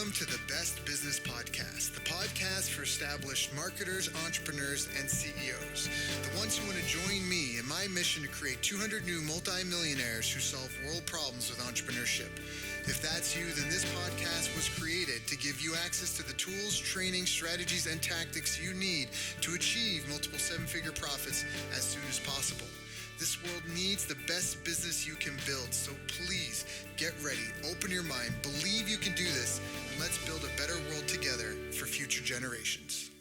Welcome to the Best Business Podcast, the podcast for established marketers, entrepreneurs, and CEOs. The ones who want to join me in my mission to create 200 new multimillionaires who solve world problems with entrepreneurship. If that's you, then this podcast was created to give you access to the tools, training, strategies, and tactics you need to achieve multiple seven-figure profits as soon as possible. This world needs the best business you can build, so please get ready, open your mind, believe you can do this, and let's build a better world together for future generations.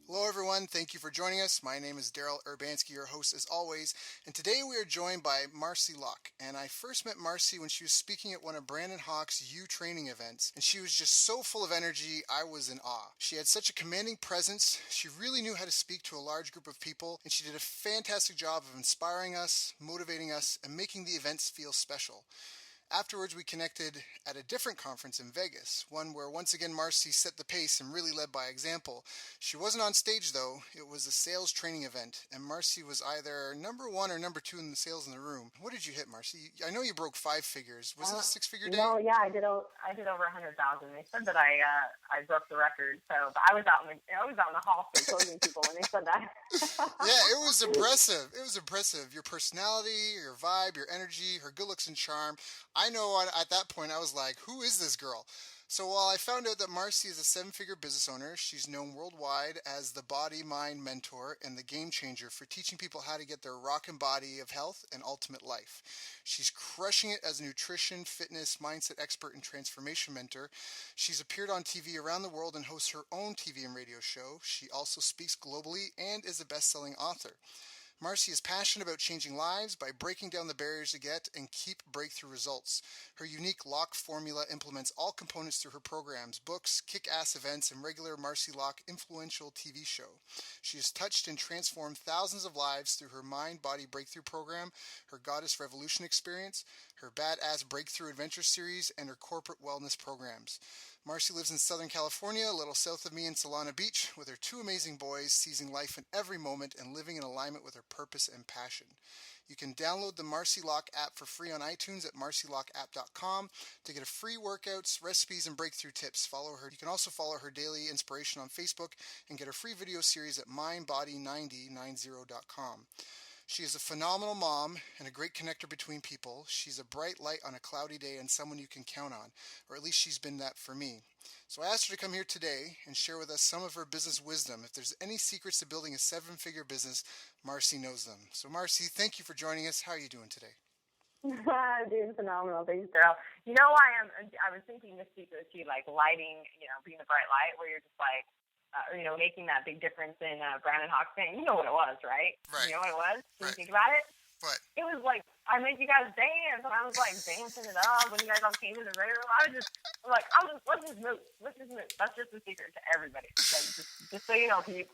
Hello everyone, thank you for joining us. My name is Daryl Urbanski, your host as always, and today we are joined by Marci Locke. And I first met Marci when she was speaking at one of Brandon Hawk's U training events, and she was just so full of energy, I was in awe. She had such a commanding presence, she really knew how to speak to a large group of people, and she did a fantastic job of inspiring us, motivating us, and making the events feel special. Afterwards, we connected at a different conference in Vegas, one where once again Marci set the pace and really led by example. She wasn't on stage though, it was a sales training event, and Marci was either number one or number two in the sales in the room. What did you hit, Marci? I know you broke 5 figures. Was it a 6-figure day? No, yeah, I did over 100,000. They said that I broke the record, so but I was out in the hall closing people when they said that. Yeah, it was impressive. It was impressive. Your personality, your vibe, your energy, her good looks and charm. I know at that point I was like, who is this girl? So while I found out that Marci is a 7-figure business owner, she's known worldwide as the body-mind mentor and the game changer for teaching people how to get their rockin' body of health and ultimate life. She's crushing it as a nutrition, fitness, mindset expert and transformation mentor. She's appeared on TV around the world and hosts her own TV and radio show. She also speaks globally and is a best-selling author. Marci is passionate about changing lives by breaking down the barriers to get and keep breakthrough results. Her unique Locke formula implements all components through her programs, books, kick-ass events, and regular Marci Locke influential TV show. She has touched and transformed thousands of lives through her Mind-Body Breakthrough program, her Goddess Revolution experience, her Badass Breakthrough Adventure series, and her corporate wellness programs. Marci lives in Southern California, a little south of me in Solana Beach, with her 2 amazing boys, seizing life in every moment and living in alignment with her purpose and passion. You can download the Marci Locke app for free on iTunes at marcilockeapp.com to get a free workouts, recipes, and breakthrough tips. Follow her. You can also follow her daily inspiration on Facebook and get a free video series at mindbody9090.com. She is a phenomenal mom and a great connector between people. She's a bright light on a cloudy day and someone you can count on, or at least she's been that for me. So I asked her to come here today and share with us some of her business wisdom. If there's any secrets to building a 7-figure business, Marci knows them. So Marci, thank you for joining us. How are you doing today? Doing phenomenal. Thanks, Daryl. You know why I was thinking this speaker with you, like lighting, being the bright light, where you're just like, making that big difference in Brandon Hawk's thing. You know what it was, right? Right. You know what it was? Can Right. you think about it? What? It was like, I made you guys dance, and I was like dancing it up when you guys all came in the room. Let's just move. Let's just move. That's just the secret to everybody. Like, just so you know, if you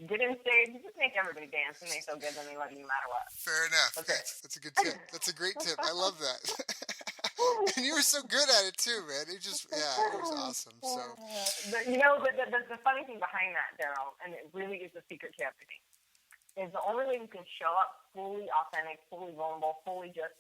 get in stage, you just make everybody dance, and they feel good, then they love you no matter what. Fair enough. That's a good tip. That's a great tip. I love that. And you were so good at it too, man. It was awesome. So, the funny thing behind that, Daryl, and it really is the secret to everything, is the only way you can show up fully authentic, fully vulnerable, fully just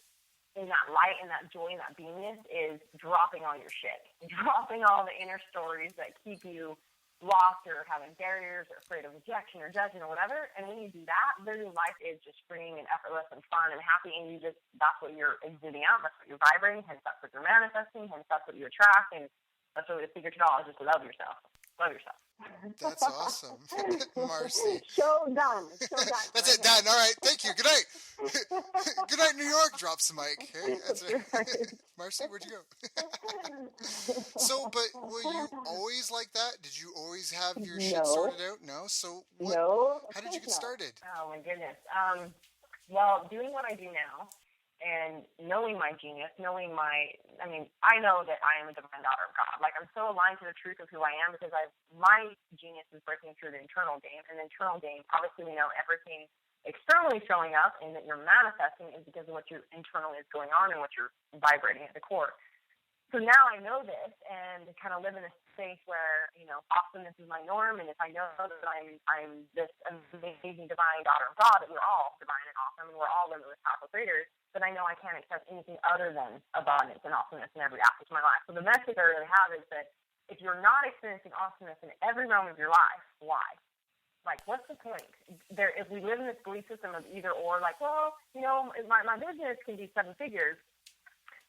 in that light and that joy and that beingness is dropping all your shit, dropping all the inner stories that keep you lost or having barriers or afraid of rejection or judgment or whatever. And when you do that, living life is just freeing and effortless and fun and happy, and that's what you're exuding out, that's what you're vibrating, hence that's what you're manifesting, hence that's what you attract, and that's really the secret to it all, is just love yourself. Love yourself. That's awesome. Marci. Show done. That's it, done. All right, thank you. Good night. Good night, New York. Drops the mic. Hey, that's it. Marci, where'd you go? So, but were you always like that? Did you always have your shit sorted out? No? So, how did you get started? Oh, my goodness. Well, doing what I do now, and knowing my genius, I know that I am a divine daughter of God. Like, I'm so aligned to the truth of who I am because my genius is breaking through the internal game. And the internal game, obviously we know everything externally showing up and that you're manifesting is because of what internally is going on and what you're vibrating at the core. So now I know this and kind of live in a space where, awesomeness is my norm. And if I know that I'm this amazing divine daughter of God, that we're all divine and awesome and we're all limitless powerful creators, then I know I can't accept anything other than abundance and awesomeness in every aspect of my life. So the message I really have is that if you're not experiencing awesomeness in every realm of your life, why? Like, what's the point? If we live in this belief system of either or, like, well, my business can be 7 figures,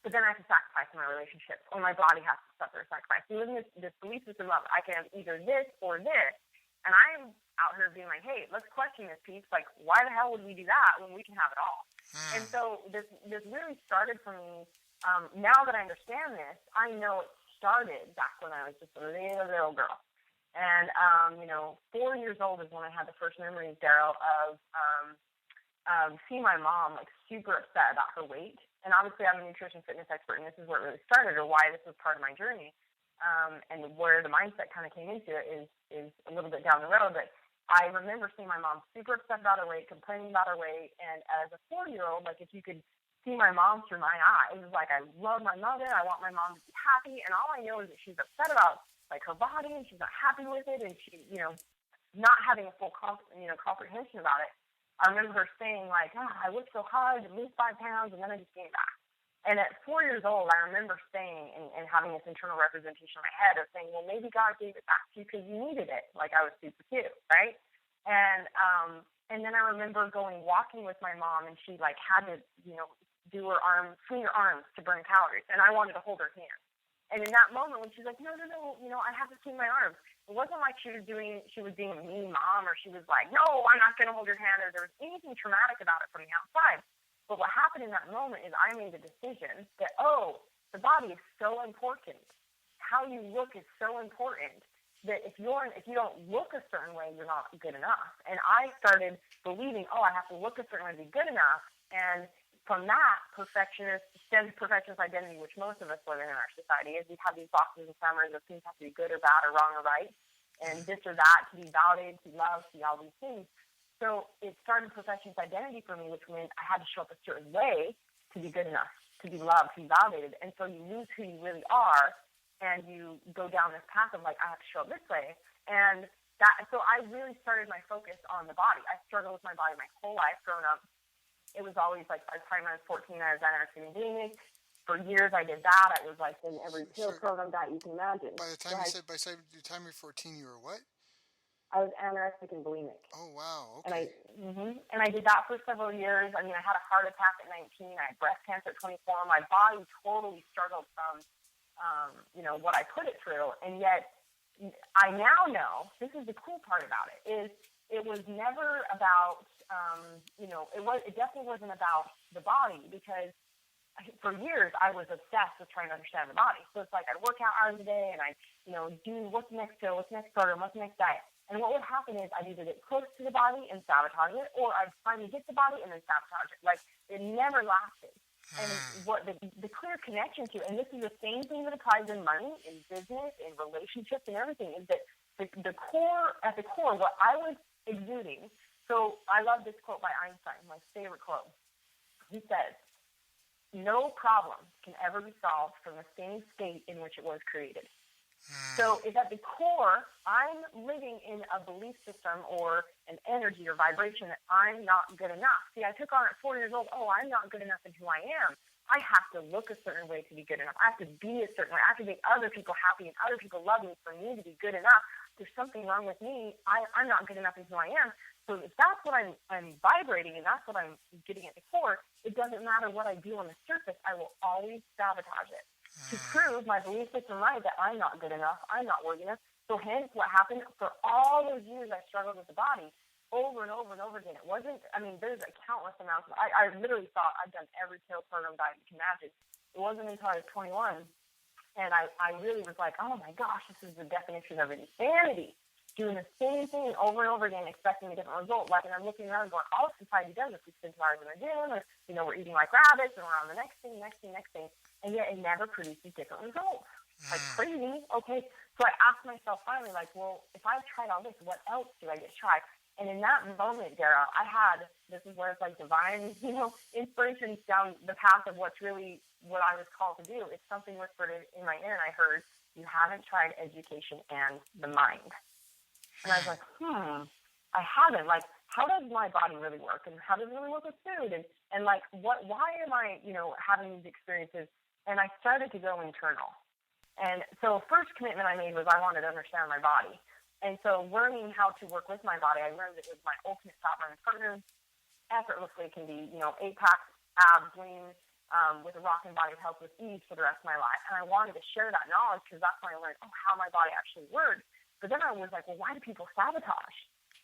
but then I have to sacrifice in my relationships, or my body has to suffer a sacrifice. We live in this belief system of I can have either this or this, and I'm out here being like, hey, let's question this piece. Like, why the hell would we do that when we can have it all? And so this really started for me. Now that I understand this, I know it started back when I was just a little girl. And, 4 years old is when I had the first memories, Daryl, of seeing my mom, like, super upset about her weight. And obviously I'm a nutrition fitness expert, and this is where it really started, or why this was part of my journey. And where the mindset kind of came into it is a little bit down the road. But I remember seeing my mom super upset about her weight, complaining about her weight. And as a 4-year-old, like, if you could see my mom through my eyes, it was like, I love my mother. I want my mom to be happy. And all I know is that she's upset about, like, her body, and she's not happy with it. And she, not having a full, comprehension about it. I remember her saying, like, I worked so hard to lose 5 pounds, and then I just gained back. And at 4 years old, I remember saying and having this internal representation in my head of saying, well, maybe God gave it back to you because you needed it. Like, I was super cute, right? And then I remember walking with my mom, and she, like, had to, do her arms, swing her arms to burn calories. And I wanted to hold her hand. And in that moment, when she's like, no, I have to swing my arms. It wasn't like she was being a mean mom, or she was like, no, I'm not going to hold your hand, or there was anything traumatic about it from the outside. But what happened in that moment is I made the decision that, the body is so important. How you look is so important that if you don't look a certain way, you're not good enough. And I started believing, I have to look a certain way to be good enough. And from that, perfectionist identity, which most of us live in our society, is we have these boxes and summaries of things have to be good or bad or wrong or right, and this or that, to be validated, to be loved, to be all these things. So it started perfectionist identity for me, which meant I had to show up a certain way to be good enough, to be loved, to be validated. And so you lose who you really are, and you go down this path of, like, I have to show up this way. And so I really started my focus on the body. I struggled with my body my whole life growing up. It was always like, by the time I was 14, I was anorexic and bulimic. For years, I did that. I was, like, in every pill program that you can imagine. By the time you're 14, you were what? I was anorexic and bulimic. Oh, wow. Okay. And I did that for several years. I mean, I had a heart attack at 19. I had breast cancer at 24. My body totally struggled from, what I put it through. And yet, I now know, this is the cool part about it, is it was never about, it definitely wasn't about the body, because for years I was obsessed with trying to understand the body. So it's like I'd work out hours a day, and I'd, do what's next pill, what's next program, what's next diet. And what would happen is I'd either get close to the body and sabotage it, or I'd finally get the body and then sabotage it. Like, it never lasted. And what the clear connection to, and this is the same thing that applies in money, in business, in relationships, and everything, is that at the core, what I was exuding. So I love this quote by Einstein, my favorite quote. He says, no problem can ever be solved from the same state in which it was created. So if at the core, I'm living in a belief system or an energy or vibration that I'm not good enough. See, I took on at 4 years old, I'm not good enough in who I am. I have to look a certain way to be good enough. I have to be a certain way. I have to make other people happy and other people love me for me to be good enough. There's something wrong with me. I'm not good enough in who I am. So if that's what I'm vibrating, and that's what I'm getting at the core, it doesn't matter what I do on the surface. I will always sabotage it to prove my belief system right that I'm not good enough, I'm not worthy enough. So hence what happened for all those years I struggled with the body over and over and over again. It wasn't, there's a countless amounts. I literally thought I'd done every pill program diet you can imagine. It wasn't until I was 21, and I really was like, oh my gosh, this is the definition of insanity. Doing the same thing over and over again, expecting a different result. Like, and I'm looking around going, all society does is we spend 2 hours in the gym, or, we're eating like rabbits, and we're on the next thing. And yet it never produces different results. Like, crazy. Okay. So I asked myself finally, like, well, if I've tried all this, what else do I get to try? And in that moment, Daryl, this is where it's like divine, inspiration down the path of what's really what I was called to do. It's something whispered in my ear, and I heard, you haven't tried education and the mind. And I was like, I haven't. Like, how does my body really work? And how does it really work with food? And like, why am I, having these experiences? And I started to go internal. And so first commitment I made was I wanted to understand my body. And so learning how to work with my body, I learned it was my ultimate top-running partner. Effortlessly can be, 8-pack, abs, lean, with a rocking body of health with ease for the rest of my life. And I wanted to share that knowledge because that's when I learned, how my body actually works. But then I was like, well, why do people sabotage?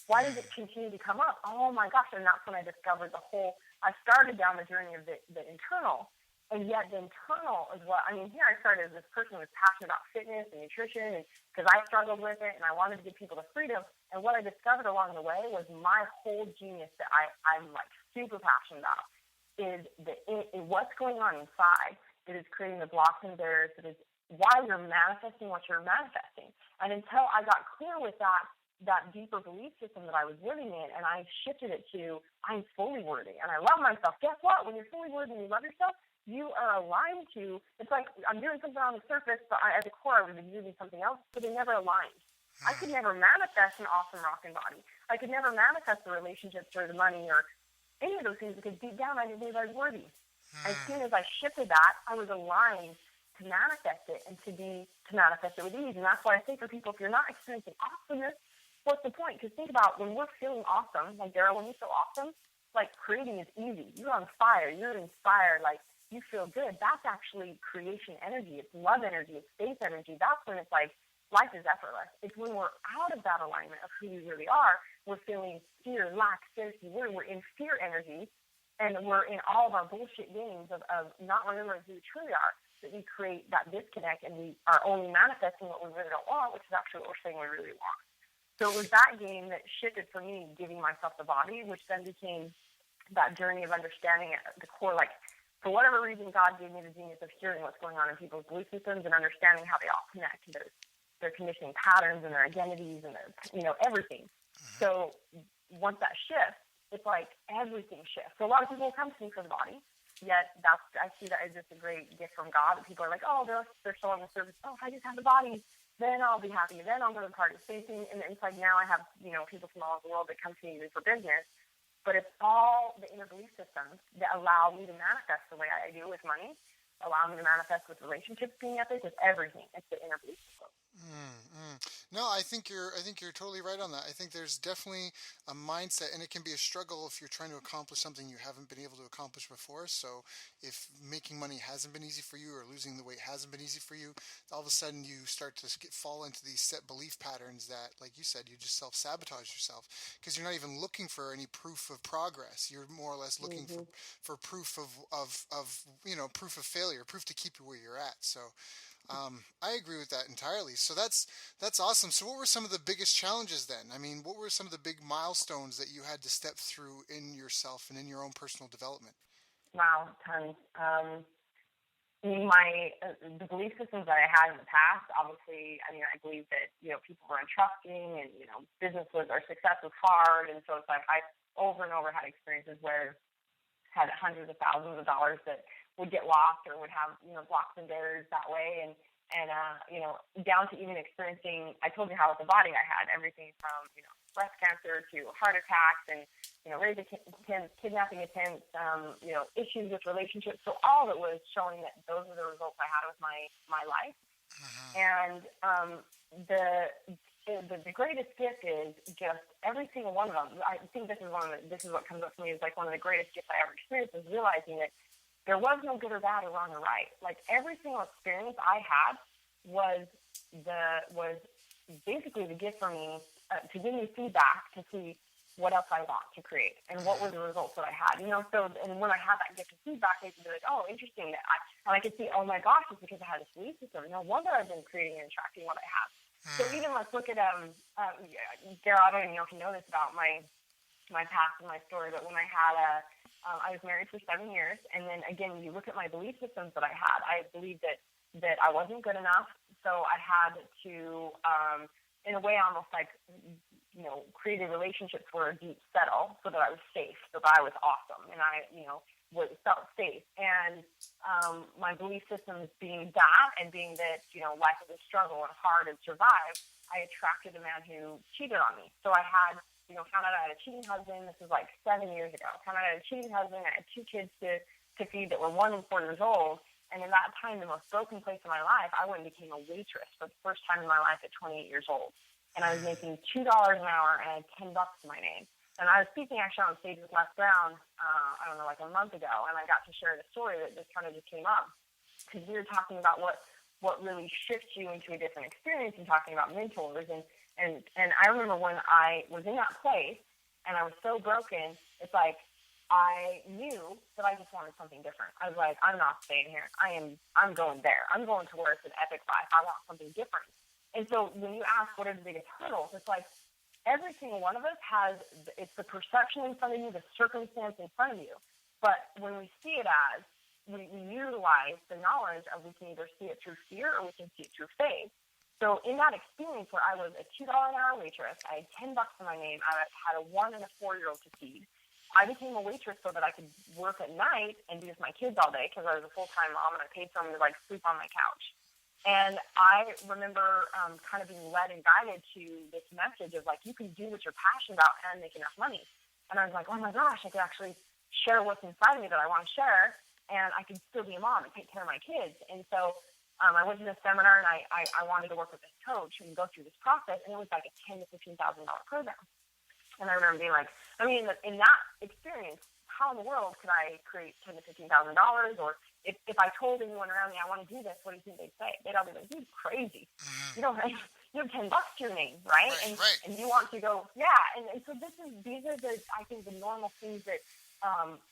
Why does it continue to come up? Oh, my gosh. And that's when I discovered I started down the journey of the internal. And yet the internal is here I started as this person who was passionate about fitness and nutrition because I struggled with it and I wanted to give people the freedom. And what I discovered along the way was my whole genius that I'm like super passionate about is what's going on inside that is creating the blocks and barriers, that is why you're manifesting what you're manifesting. And until I got clear with that deeper belief system that I was living in, and I shifted it to, I'm fully worthy and I love myself. Guess what? When you're fully worthy and you love yourself, you are aligned to, it's like I'm doing something on the surface, but at the core I was exuding something else, but they never aligned. I could never manifest an awesome rocking body. I could never manifest the relationships or the money or any of those things because deep down I didn't believe I was worthy. As soon as I shifted that, I was aligned to manifest it and to manifest it with ease. And that's why I say for people, if you're not experiencing awesomeness, what's the point? Because think about when we're feeling awesome, like Daryl, when you feel awesome, like creating is easy. You're on fire. You're inspired. Like you feel good. That's actually creation energy. It's love energy. It's faith energy. That's when it's like life is effortless. It's when we're out of that alignment of who we really are, we're feeling fear, lack, scarcity. We're in fear energy, and we're in all of our bullshit games of not remembering who we truly are, that we create that disconnect and we are only manifesting what we really don't want, which is actually what we're saying we really want. So it was that game that shifted for me, giving myself the body, which then became that journey of understanding at the core, like, for whatever reason, God gave me the genius of hearing what's going on in people's belief systems and understanding how they all connect to their conditioning patterns and their identities and their, everything. So once that shifts, it's like everything shifts. So a lot of people come to me for the body, yet I see that as just a great gift from God. People are like, oh, they're so on the surface. Oh, if I just have the body, then I'll be happy. Then I'll go to the party. Same thing. And it's like now I have, people from all over the world that come to me even for business. But it's all the inner belief systems that allow me to manifest the way I do with money, allow me to manifest with relationships being epic, with everything. It's the inner belief system. No, I think you're totally right on that. I think there's definitely a mindset, and it can be a struggle if you're trying to accomplish something you haven't been able to accomplish before. So, if making money hasn't been easy for you, or losing the weight hasn't been easy for you, all of a sudden you start to fall into these set belief patterns that, like you said, you just self sabotage yourself because you're not even looking for any proof of progress. You're more or less looking for proof of proof of failure, proof to keep you where you're at. So. I agree with that entirely. So that's awesome. So what were some of the biggest challenges then? I mean, what were some of the big milestones that you had to step through in yourself and in your own personal development? Wow, tons. The belief systems that I had in the past, obviously, I believe that, people were untrusting and, or success was hard. And so it's like I over and over had experiences where I had hundreds of thousands of dollars that would get lost or would have, blocks and barriers that way. And down to even experiencing, I told you how with the body I had everything from, breast cancer to heart attacks and, rape attempts, kidnapping attempts, issues with relationships. So all of it was showing that those were the results I had with my life. And the greatest gift is just every single one of them. I think this is what comes up for me is like one of the greatest gifts I ever experienced is realizing that there was no good or bad or wrong or right. Like every single experience I had was basically the gift for me to give me feedback to see what else I want to create and what were the results that I had. So and when I had that gift of feedback, I could be like, oh, interesting. I could see, oh my gosh, it's because I had this belief system. No wonder I've been creating and attracting what I have. So even let's look at Daryl. I don't even know if you know this about my past and my story, but when I had I was married for 7 years, and then again, you look at my belief systems that I had. I believed that I wasn't good enough, so I had to, in a way, almost like created relationships where a deep settle so that I was safe, so that I was awesome, and I, felt safe. And my belief systems being that, and being that, life is a struggle and hard and survive, I attracted a man who cheated on me. So I had, found out I had a cheating husband. This was like 7 years ago. Found out I had a cheating husband. I had 2 kids to feed that were 1 and 4 years old. And in that time, the most broken place in my life, I went and became a waitress for the first time in my life at 28 years old. And I was making $2 an hour, and I had $10 to my name. And I was speaking actually on stage with Les Brown, like a month ago, and I got to share the story that just kind of just came up, because we were talking about what really shifts you into a different experience, and talking about mentors. And I remember when I was in that place and I was so broken, it's like I knew that I just wanted something different. I was like, I'm not staying here. I'm going there. I'm going to where it's an epic life. I want something different. And so when you ask what are the biggest hurdles, it's like every single one of us it's the perception in front of you, the circumstance in front of you. But when we see it as, we utilize the knowledge of, we can either see it through fear or we can see it through faith. So in that experience where I was a $2 an hour waitress, I had $10 to my name, I had a 1 and a 4-year-old to feed. I became a waitress so that I could work at night and be with my kids all day, because I was a full-time mom and I paid someone to sleep on my couch. And I remember kind of being led and guided to this message of you can do what you're passionate about and make enough money. And I was like, oh my gosh, I could actually share what's inside of me that I want to share, and I could still be a mom and take care of my kids. And so I went to this seminar, and I wanted to work with this coach and go through this process, and it was like a $10,000 to $15,000 program. And I remember being like, in that experience, how in the world could I create $10,000 to $15,000? Or if I told anyone around me I want to do this, what do you think they'd say? They'd all be like, "You're crazy. You don't. You have $10 to your name, right? And you want to go, yeah." And so these are I think the normal things that,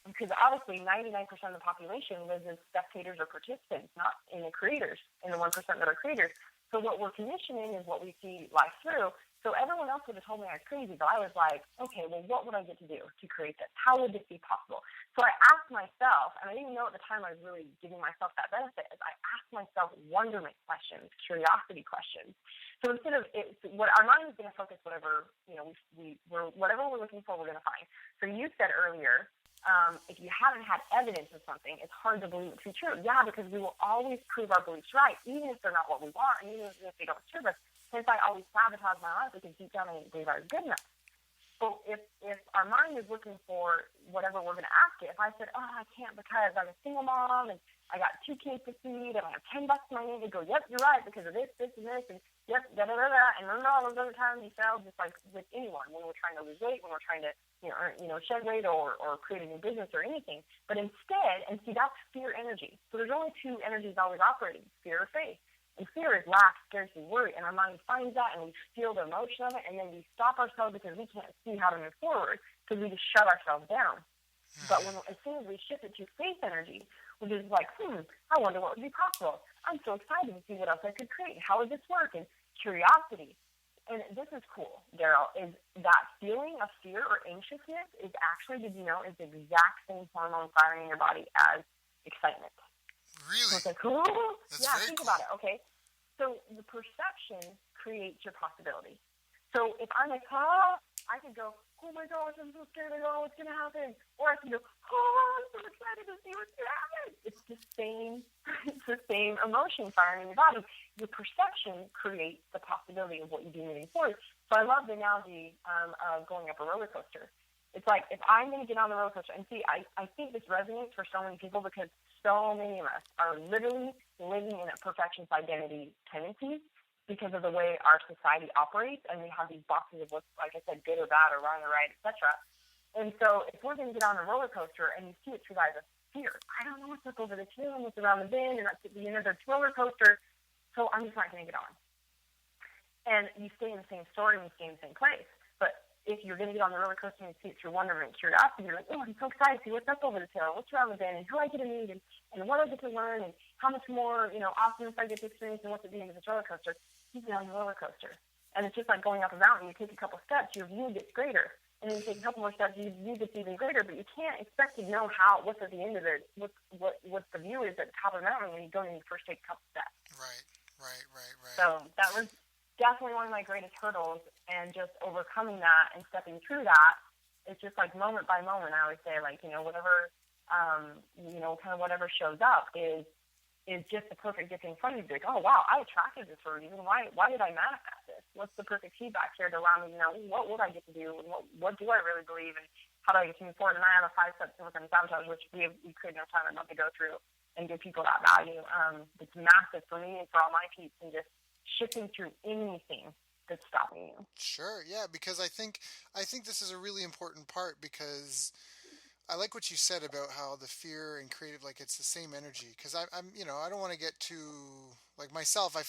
because obviously 99% of the population lives as spectators or participants, not in the creators, in the 1% that are creators. So what we're conditioning is what we see life through. So everyone else would have told me I was crazy, but I was like, okay, well, what would I get to do to create this? How would this be possible? So I asked myself, and I didn't know at the time I was really giving myself that benefit, is I asked myself wonderment questions, curiosity questions. So instead of what our mind is going to focus whatever, whatever we're looking for, we're going to find. So you said earlier, if you haven't had evidence of something, it's hard to believe it to be true. Yeah, because we will always prove our beliefs right, even if they're not what we want, and even if they don't serve us. Since I always sabotage my life, because deep down I didn't believe I was good enough. So if our mind is looking for whatever we're going to ask it, if I said, oh, I can't because I'm a single mom and I got 2 kids to feed and I have $10 to my name, to go, yep, you're right, because of this, this, and this, and yep, da-da-da-da, and remember all those other times you failed, just like with anyone, when we're trying to lose weight, when we're trying to, shed weight or create a new business or anything. But instead, and see, that's fear energy. So there's only 2 energies always operating, fear or faith. And fear is lack, scarcity, worry, and our mind finds that, and we feel the emotion of it, and then we stop ourselves because we can't see how to move forward, because we just shut ourselves down. But as soon as we shift it to faith energy, which is like, I wonder what would be possible. I'm so excited to see what else I could create. How would this work? And curiosity. And this is cool, Daryl, is that feeling of fear or anxiousness is actually, did you know, is the exact same hormone firing in your body as excitement. Really? So it's like, oh, yeah, think cool. about it, okay? So the perception creates your possibility. So if I'm like, I could go, oh my gosh, I'm so scared, I don't know what's going to happen. Or I can go, I'm so excited to see what's going to happen. It's the same emotion firing in your body. Your perception creates the possibility of what you do moving forward. So I love the analogy of going up a roller coaster. It's like, if I'm going to get on the roller coaster, and see, I think this resonates for so many people, because so many of us are literally living in a perfectionist identity tendencies because of the way our society operates, and we have these boxes of what's, like I said, good or bad or wrong or right, etc. And so if we're going to get on a roller coaster and you see it through the eyes of fear, I don't know what's up over the hill and what's around the bend, and that's at the end of the roller coaster, so I'm just not going to get on. And you stay in the same story and you stay in the same place. But if you're going to get on the roller coaster and see it through wonderment and curiosity, you're like, oh, I'm so excited to see what's up over the hill, what's around the bend, and who I get to meet, and what I get to learn, and how much more, awesomeness I get to experience, and what's at the end of this roller coaster. You get on the roller coaster. And it's just like going up a mountain. You take a couple steps, your view gets greater. And then you take a couple more steps, your view gets even greater. But you can't expect to know what's at the end of it, what the view is at the top of the mountain when you don't even first take a couple steps. Right. So that was definitely one of my greatest hurdles, and just overcoming that and stepping through that. It's just like moment by moment. I always say, like, whatever, kind of whatever shows up is just the perfect gift in front of you. Like, oh wow, I attracted this for a reason. Why did I manifest this? What's the perfect feedback here to allow me to know what would I get to do, and what do I really believe, and how do I get to move forward? And I have a 5-step to overcome sabotage, which we could no time enough to go through and give people that value. It's massive for me and for all my peeps, and just shifting through anything that's stopping you. Sure, yeah, because I think this is a really important part because I like what you said about how the fear and creative, like it's the same energy. Because I'm, I don't want to get too like myself. I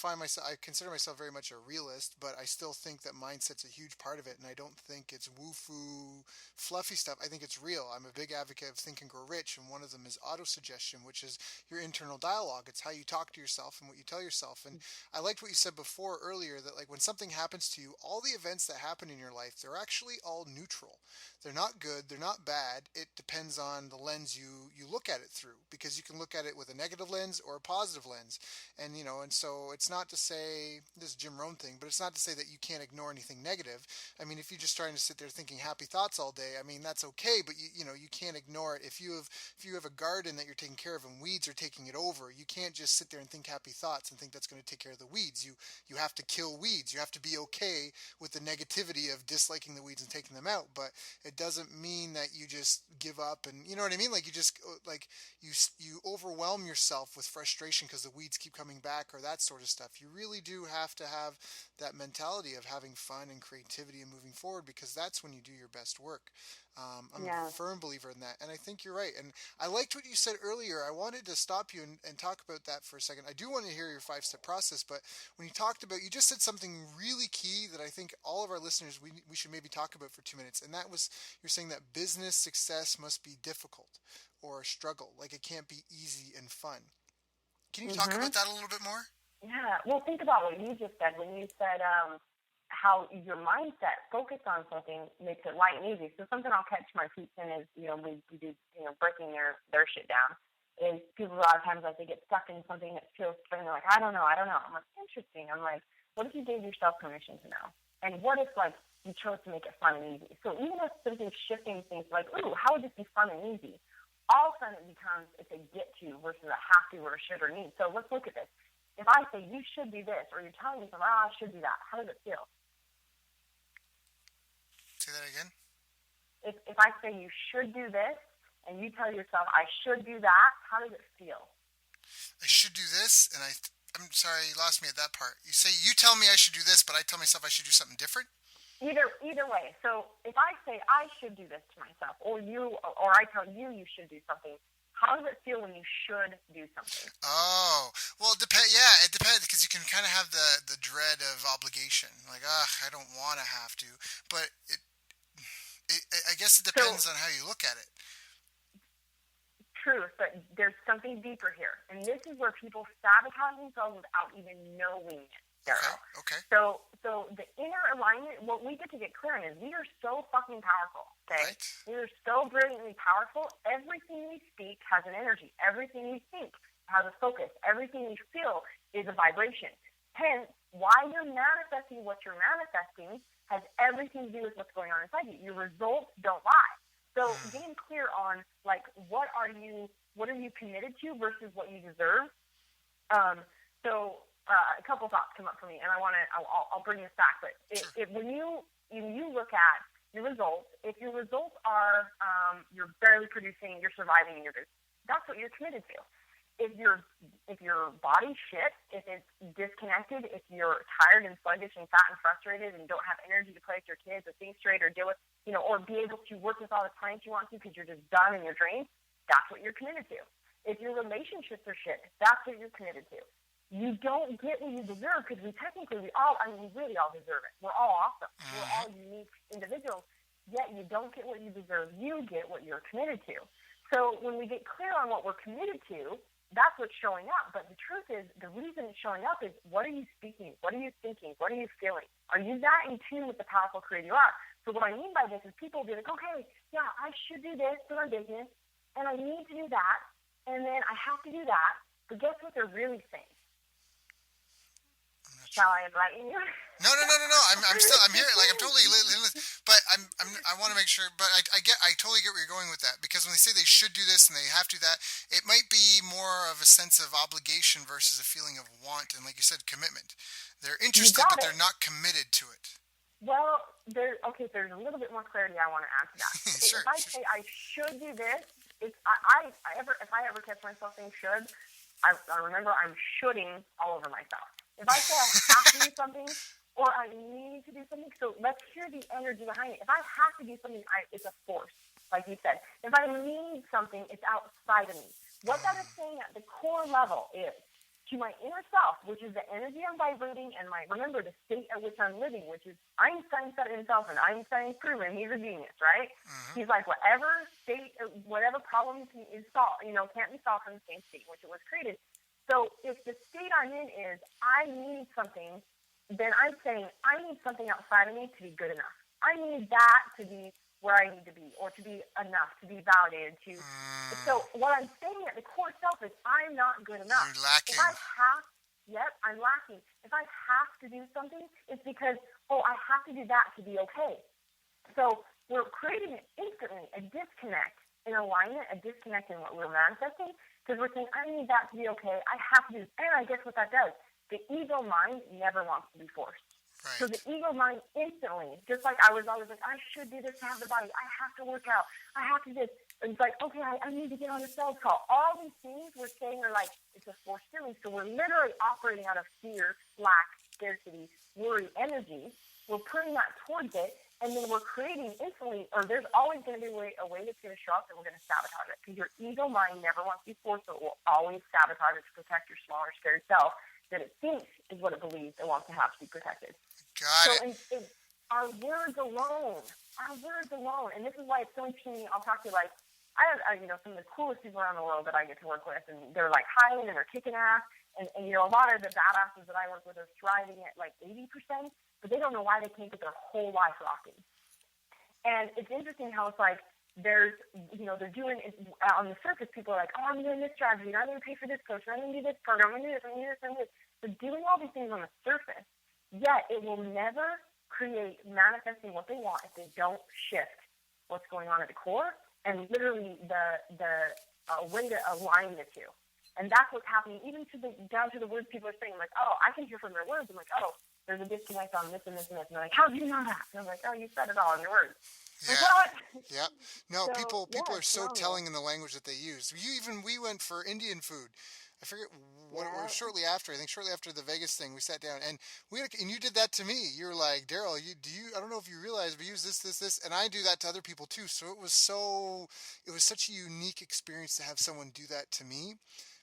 consider myself very much a realist, but I still think that mindset's a huge part of it, and I don't think it's woo-foo, fluffy stuff. I think it's real. I'm a big advocate of Think and Grow Rich, and one of them is auto-suggestion, which is your internal dialogue. It's how you talk to yourself and what you tell yourself. And I liked what you said before earlier that like when something happens to you, all the events that happen in your life, they're actually all neutral. They're not good, they're not bad. It depends on the lens you look at it through, because you can look at it with a negative lens or a positive lens. And and so it's not to say this is Jim Rohn thing, but it's not to say that you can't ignore anything negative. I mean, if you're just trying to sit there thinking happy thoughts all day, I mean that's okay, but you can't ignore it. If you have a garden that you're taking care of and weeds are taking it over, you can't just sit there and think happy thoughts and think that's going to take care of the weeds. You have to kill weeds. You have to be okay with the negativity of disliking the weeds and taking them out, but it doesn't mean that you just give up, and you know what I mean, like you just like you overwhelm yourself with frustration because the weeds keep coming back or that sort of stuff. You really do have to have that mentality of having fun and creativity and moving forward, because that's when you do your best work. I'm a Yeah. firm believer in that, and I think you're right. And I liked what you said earlier. I wanted to stop you and talk about that for a second. I do want to hear your 5-step process, but when you talked about, you just said something really key that I think all of our listeners, we should maybe talk about for 2 minutes, and that was you're saying that business success must be difficult or a struggle, like it can't be easy and fun. Can you talk Mhm. about that a little bit more? Yeah. Well, think about what you just said when you said how your mindset focused on something makes it light and easy. So something I'll catch my feet in is we do breaking their shit down. Is people a lot of times like they get stuck in something that feels and they're like I don't know. I'm like interesting. I'm like, what if you gave yourself permission to know? And what if like you chose to make it fun and easy? So even if simply shifting things like, ooh, how would this be fun and easy? All of a sudden it becomes it's a get to versus a have to or a should or need. So let's look at this. If I say you should do this, or you're telling me something, I should do that, how does it feel? Say that again. If I say you should do this, and you tell yourself I should do that, how does it feel? I should do this, and I'm sorry, you lost me at that part. You say you tell me I should do this, but I tell myself I should do something different. Either way. So if I say I should do this to myself, or I tell you you should do something, how does it feel when you should do something? Oh, well, it depends. Yeah, it depends because you can kind of have the dread of obligation, like, I don't want to have to, but I guess it So depends on how you look at it. truth, but there's something deeper here. And this is where people sabotage themselves without even knowing it, Okay. Daryl. Okay. So the inner alignment, what we get to get clear on is we are so fucking powerful, okay? Right. We are so brilliantly powerful. Everything we speak has an energy. Everything we think has a focus. Everything we feel is a vibration. Hence, why you're manifesting what you're manifesting has everything to do with what's going on inside you. Your results don't lie. So getting clear on like what are you committed to versus what you deserve. A couple thoughts come up for me, and I'll bring this back. But when you look at your results, if your results are you're barely producing, you're surviving, and you're good, that's what you're committed to. If your body's shit, if it's disconnected, if you're tired and sluggish and fat and frustrated and don't have energy to play with your kids or think straight or deal with, or be able to work with all the clients you want to because you're just done and you're drained, that's what you're committed to. If your relationships are shit, that's what you're committed to. You don't get what you deserve because we really all deserve it. We're all awesome. We're all unique individuals, yet you don't get what you deserve. You get what you're committed to. So when we get clear on what we're committed to, that's what's showing up. But the truth is, the reason it's showing up is what are you speaking? What are you thinking? What are you feeling? Are you that in tune with the powerful creator you are? So what I mean by this is people will be like, okay, yeah, I should do this for my business, and I need to do that, and then I have to do that. But guess what they're really saying? Shall true. I enlighten you? No. I'm here. Like I'm totally, but I want to make sure. But I totally get where you're going with that because when they say they should do this and they have to do that, it might be more of a sense of obligation versus a feeling of want and, like you said, commitment. They're You interested, got but it. they're not committed to it. Well, there's a little bit more clarity I want to add to that. Sure, If I sure. say I should do this, it's if I ever catch myself saying should, I remember I'm shoulding all over myself. If I say I have to do something or I need to do something, so let's hear the energy behind it. If I have to do something, it's a force, like you said. If I need something, it's outside of me. What that is saying at the core level is to my inner self, which is the energy I'm vibrating, and remember the state at which I'm living, which is Einstein said it himself, and Einstein's proven he's a genius, right? Mm-hmm. He's like whatever state, whatever problem is solved, can't be solved from the same state in which it was created. So if the state I'm in is I need something, then I'm saying I need something outside of me to be good enough. I need that to be where I need to be, or to be enough, to be validated. So what I'm saying at the core self is I'm not good enough. You're If lacking. I have, yep, I'm lacking. If I have to do something, it's because I have to do that to be okay. So we're creating instantly a disconnect in alignment, a disconnect in what we're manifesting, because we're saying I need that to be okay. I have to do, and I guess what that does, the ego mind never wants to be forced. So the Right. ego mind instantly, just like I was always like, I should do this to have the body. I have to work out. I have to do this. And it's like, okay, I need to get on a sales call. All these things we're saying are like, it's a forced feeling. So we're literally operating out of fear, lack, scarcity, worry, energy. We're putting that towards it. And then we're creating instantly, or there's always going to be a way that's going to show up that we're going to sabotage it. Because your ego mind never wants to be forced, so it will always sabotage it to protect your smaller, scared self that it thinks is what it believes it wants to have to be protected. Got So it. our words alone, and this is why it's so interesting. I'll talk to you like, I have, some of the coolest people around the world that I get to work with, and they're like highly and they're kicking ass. And a lot of the badasses that I work with are thriving at like 80%, but they don't know why they can't get their whole life rocking. And it's interesting how it's like, they're doing it on the surface. People are like, oh, I'm doing this strategy, and I'm going to pay for this coach, and I'm going to do this program, I'm going to do this, I'm going to do this, I'm going to do this. They're doing all these things on the surface, yet it will never create manifesting what they want if they don't shift what's going on at the core and literally the way to align the two. And that's what's happening, even down to the words people are saying. Like, oh, I can hear from their words. I'm like, oh, there's a disconnect on this and this and this. And they're like, how do you know that? And I'm like, oh, you said it all in your words. I'm like, Yeah. what? Yep. No, So people yeah, are it's so phenomenal. telling in the language that they use. We went for Indian food. I forget what it was Yeah. shortly after. I think shortly after the Vegas thing, we sat down and and you did that to me. You were like, Daryl, I don't know if you realize, but use this, and I do that to other people too. So it was such a unique experience to have someone do that to me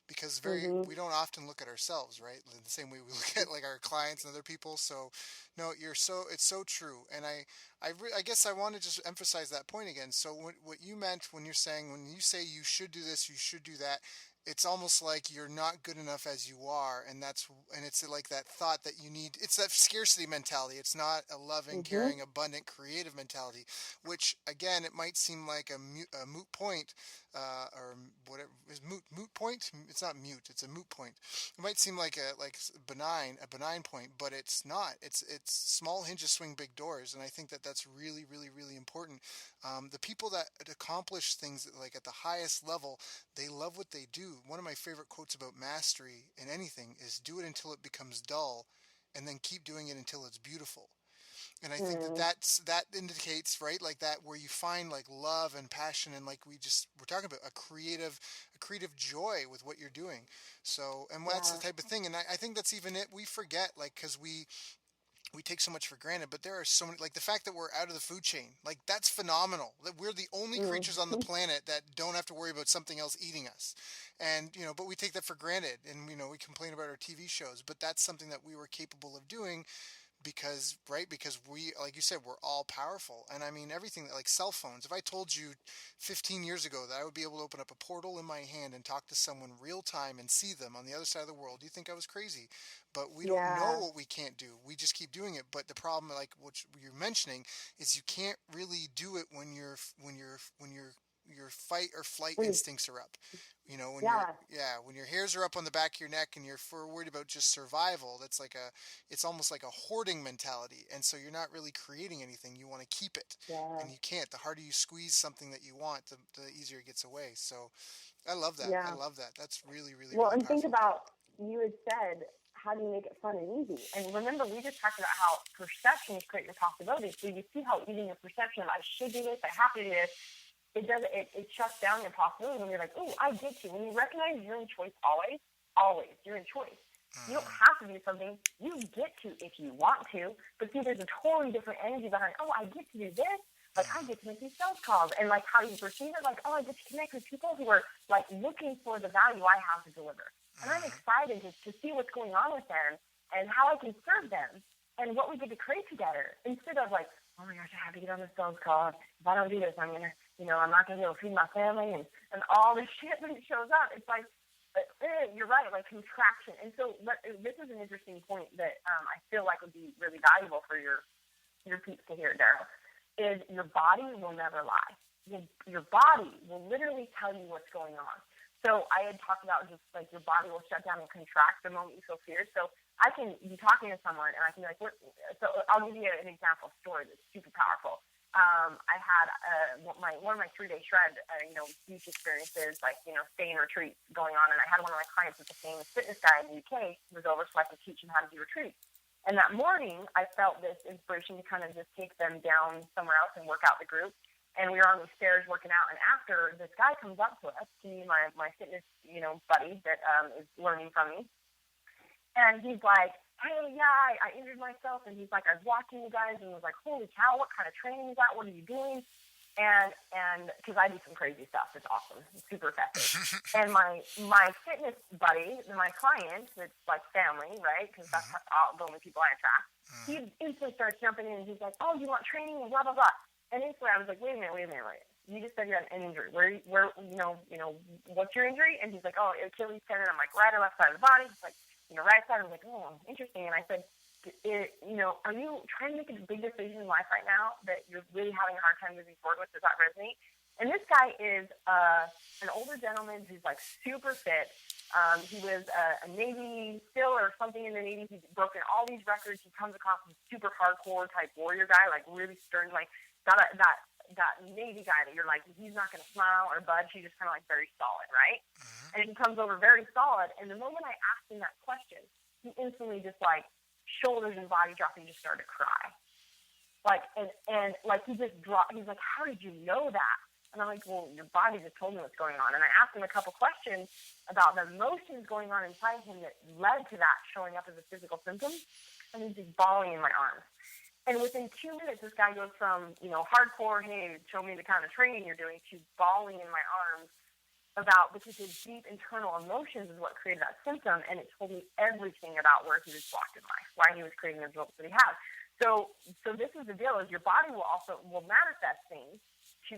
because Mhm. we don't often look at ourselves, right? The same way we look at like our clients and other people. So no, it's so true. And I guess I want to just emphasize that point again. So what you meant when when you say you should do this, you should do that, it's almost like you're not good enough as you are, and it's like that thought that you need. It's that scarcity mentality. It's not a loving, Mhm. caring, abundant, creative mentality. Which again, it might seem like a moot point, or whatever is moot point. It's not mute. It's a moot point. It might seem like a benign point, but it's not. It's small hinges swing big doors, and I think that that's really, really, really important. The people that accomplish things like at the highest level, they love what they do. One of my favorite quotes about mastery in anything is do it until it becomes dull, and then keep doing it until it's beautiful. And I think Mm. that indicates, right, like that, where you find like love and passion, and like we're talking about a creative joy with what you're doing. So, and that's the Yeah. type of thing. And I think that's even it. We forget, like, because we take so much for granted, but there are so many, like the fact that we're out of the food chain, like that's phenomenal, that we're the only Mm. creatures on the planet that don't have to worry about something else eating us. And but we take that for granted, and we complain about our TV shows, but that's something that we were capable of doing because we, like you said, we're all powerful. And I mean, everything that, like cell phones, if I told you 15 years ago that I would be able to open up a portal in my hand and talk to someone real time and see them on the other side of the world, you think I was crazy. But we don't know Yeah. what we can't do, we just keep doing it. But the problem, like what you're mentioning, is you can't really do it when you're your fight or flight Mm. instincts are up. Yeah. When your hairs are up on the back of your neck and you're worried about just survival, it's almost like a hoarding mentality. And so you're not really creating anything. You want to keep it, Yeah. and you can't. The harder you squeeze something that you want, the easier it gets away. So I love that. I Yeah. love that. That's really, really, Well, really and think powerful. about, you had said, how do you make it fun and easy? And remember, we just talked about how perceptions create your possibilities. So you see how even your perception of I should do this, I have to do this, it shuts down your possibilities when you're like, oh, I get to. When you recognize you're in choice always, you're in choice. You don't have to do something. You get to if you want to. But see, there's a totally different energy behind, oh, I get to do this. Like, I get to make these sales calls. And, like, how you perceive it, like, oh, I get to connect with people who are, like, looking for the value I have to deliver. And I'm excited to see what's going on with them and how I can serve them and what we get to create together, instead of, like, oh, my gosh, I have to get on this sales call. If I don't do this, I'm going to, I'm not going to be able to feed my family and all this shit that shows up. It's like, you're right, like contraction. And so this is an interesting point that I feel like would be really valuable for your peeps to hear, Daryl, is your body will never lie. Your body will literally tell you what's going on. So I had talked about just like your body will shut down and contract the moment you feel fear. So I can be talking to someone and I can be like, so I'll give you an example story that's super powerful. I had one of my 3-day shred, beach experiences, like, stay in retreats going on. And I had one of my clients that's a famous fitness guy in the UK who was over so I could teach him how to do retreats. And that morning, I felt this inspiration to kind of just take them down somewhere else and work out the group. And we were on the stairs working out. And after, this guy comes up to us, to me, my fitness, buddy that is learning from me. And he's like, hey, yeah, I injured myself. And he's like, I was watching you guys and was like, holy cow, what kind of training is that? What are you doing? And because I do some crazy stuff. It's awesome. It's super effective. And my fitness buddy, my client, it's like family, right? Because that's the only people I attract. He instantly starts jumping in and he's like, oh, you want training and blah, blah, blah. And instantly I was like, wait a minute. You just said you had an injury. Where, what's your injury? And he's like, oh, Achilles tendon. I'm like, right or left side of the body? He's like, right side. I was like, oh, interesting. And I said, are you trying to make a big decision in life right now that you're really having a hard time moving forward with? Does that resonate? And this guy is an older gentleman who's like super fit. He was a Navy SEAL or something in the Navy. He's broken all these records. He comes across as a super hardcore type warrior guy, like really stern, like that Navy guy that you're like, he's not going to smile or budge. He's just kind of like very solid, right? And he comes over very solid. And the moment I asked him that question, he instantly just like shoulders and body dropping, just started to cry. Like, and like he just dropped. He's like, how did you know that? And I'm like, well, your body just told me what's going on. And I asked him a couple questions about the emotions going on inside him that led to that showing up as a physical symptom. And he's just bawling in my arms. And within 2 minutes, this guy goes from, hardcore, hey, show me the kind of training you're doing, to bawling in my arms because his deep internal emotions is what created that symptom. And it told me everything about where he was blocked in life, why he was creating the results that he had. So this is the deal, is your body will manifest things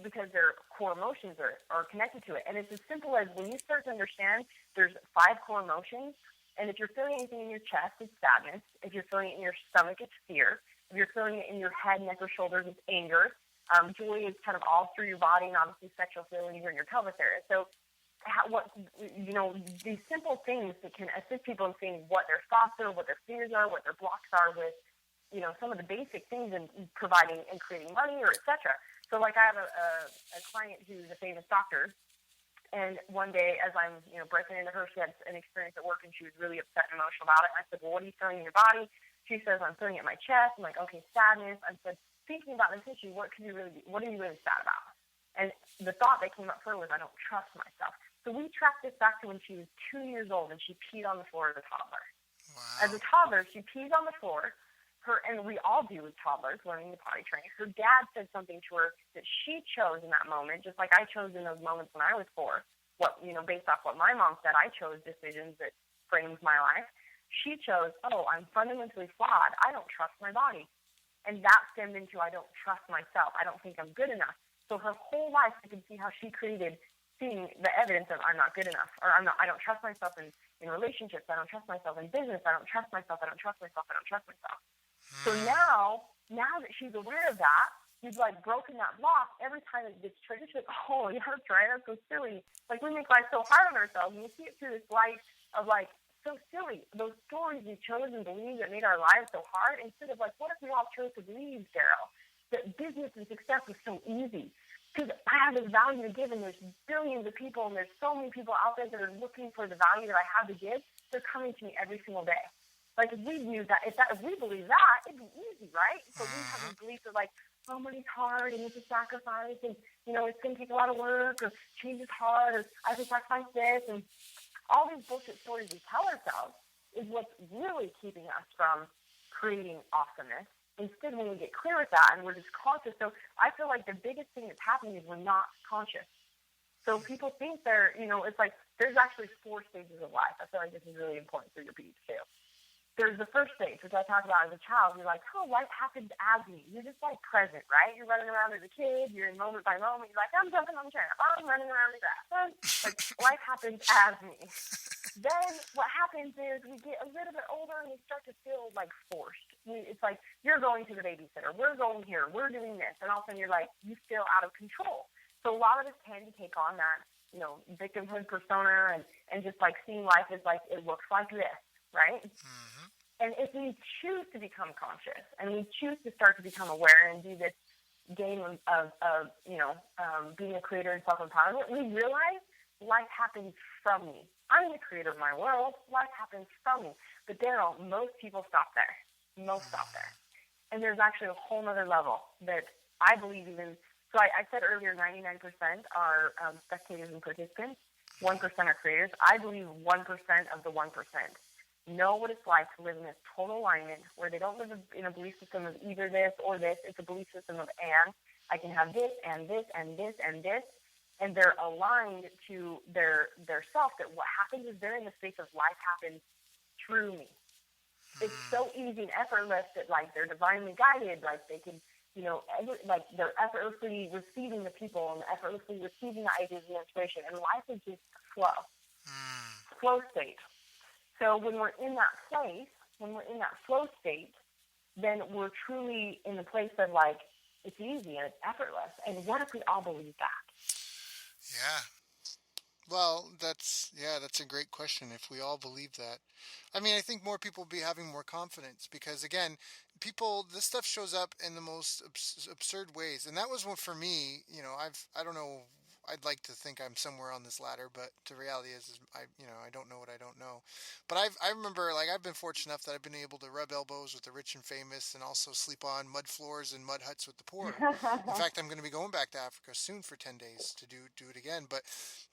because their core emotions are connected to it. And it's as simple as when you start to understand there's 5 core emotions. And if you're feeling anything in your chest, it's sadness. If you're feeling it in your stomach, it's fear. If you're feeling it in your head, neck, or shoulders, it's anger. Joy is kind of all through your body, and obviously sexual feelings are in your pelvis area. So these simple things that can assist people in seeing what their thoughts are, what their fears are, what their blocks are with, some of the basic things in providing and creating money or et cetera. So like I have a client who's a famous doctor, and one day as I'm, breaking into her, she had an experience at work and she was really upset and emotional about it. And I said, well, what are you feeling in your body? She says, I'm feeling it in my chest. I'm like, okay, sadness. I said, thinking about this issue, what are you really sad about? And the thought that came up for her was, I don't trust myself. So we tracked this back to when she was 2 years old and she peed on the floor as a toddler. Wow. As a toddler, she pees on the floor. And we all do as toddlers, learning the potty training. Her dad said something to her that she chose in that moment, just like I chose in those moments when I was 4. Based off what my mom said, I chose decisions that framed my life. She chose, I'm fundamentally flawed. I don't trust my body. And that stemmed into, I don't trust myself. I don't think I'm good enough. So her whole life, I could see how she created seeing the evidence of I'm not good enough, or I don't trust myself in relationships. I don't trust myself in business. I don't trust myself. I don't trust myself. I don't trust myself. So now that she's aware of that, you've like broken that block every time it gets triggered. She's like, oh, yeah, that's right. That's so silly. Like we make life so hard on ourselves, and you see it through this light of like so silly. Those stories we chose and believed that made our lives so hard. Instead of like, what if we all chose to believe, Daryl, that business and success was so easy? Because I have this value to give, and there's billions of people, and there's so many people out there that are looking for the value that I have to give. They're coming to me every single day. Like if we knew that, if we believe that, it'd be easy, right? So we have these beliefs of like, oh, money's hard and it's a sacrifice, and it's going to take a lot of work, or change is hard, or I have to sacrifice this, and all these bullshit stories we tell ourselves is what's really keeping us from creating awesomeness. Instead, when we get clear with that and we're just conscious, so I feel like the biggest thing that's happening is we're not conscious. So people think it's like there's actually 4 stages of life. I feel like this is really important for your peeps too. There's the first stage, which I talked about as a child. You're like, oh, life happens as me. You're just like present, right? You're running around as a kid. You're in moment by moment. You're like, I'm jumping on the tramp. I'm running around the grass. Like life happens as me. Then what happens is we get a little bit older and we start to feel like forced. It's like you're going to the babysitter. We're going here. We're doing this. And all of a sudden you're like, you feel out of control. So a lot of us tend to take on that, victimhood persona and just like seeing life as like, it looks like this, right? Mm-hmm. And if we choose to become conscious and we choose to start to become aware and do this game of being a creator and self-empowerment, we realize life happens from me. I'm the creator of my world. Life happens from me. But Daryl, most people stop there. Most stop there. And there's actually a whole other level that I believe even. So I said earlier 99% are spectators and participants. 1% are creators. I believe 1% of the 1% know what it's like to live in this total alignment where they don't live in a belief system of either this or this. It's a belief system of and. I can have this and this and this and this. And they're aligned to their self, that what happens is they're in the space of life happens through me. It's so easy and effortless that like they're divinely guided, like they can, like they're effortlessly receiving the people and effortlessly receiving the ideas and inspiration. And life is just flow state. So when we're in that place, when we're in that flow state, then we're truly in the place of like, it's easy and it's effortless. And what if we all believe that? Yeah. Well, that's a great question. If we all believe that, I mean, I think more people will be having more confidence because, again, this stuff shows up in the most absurd ways, and that was one for me. I don't know. I'd like to think I'm somewhere on this ladder, but the reality is I don't know what I don't know. But I remember, like, I've been fortunate enough that I've been able to rub elbows with the rich and famous, and also sleep on mud floors and mud huts with the poor. In fact, I'm going to be going back to Africa soon for 10 days to do it again. But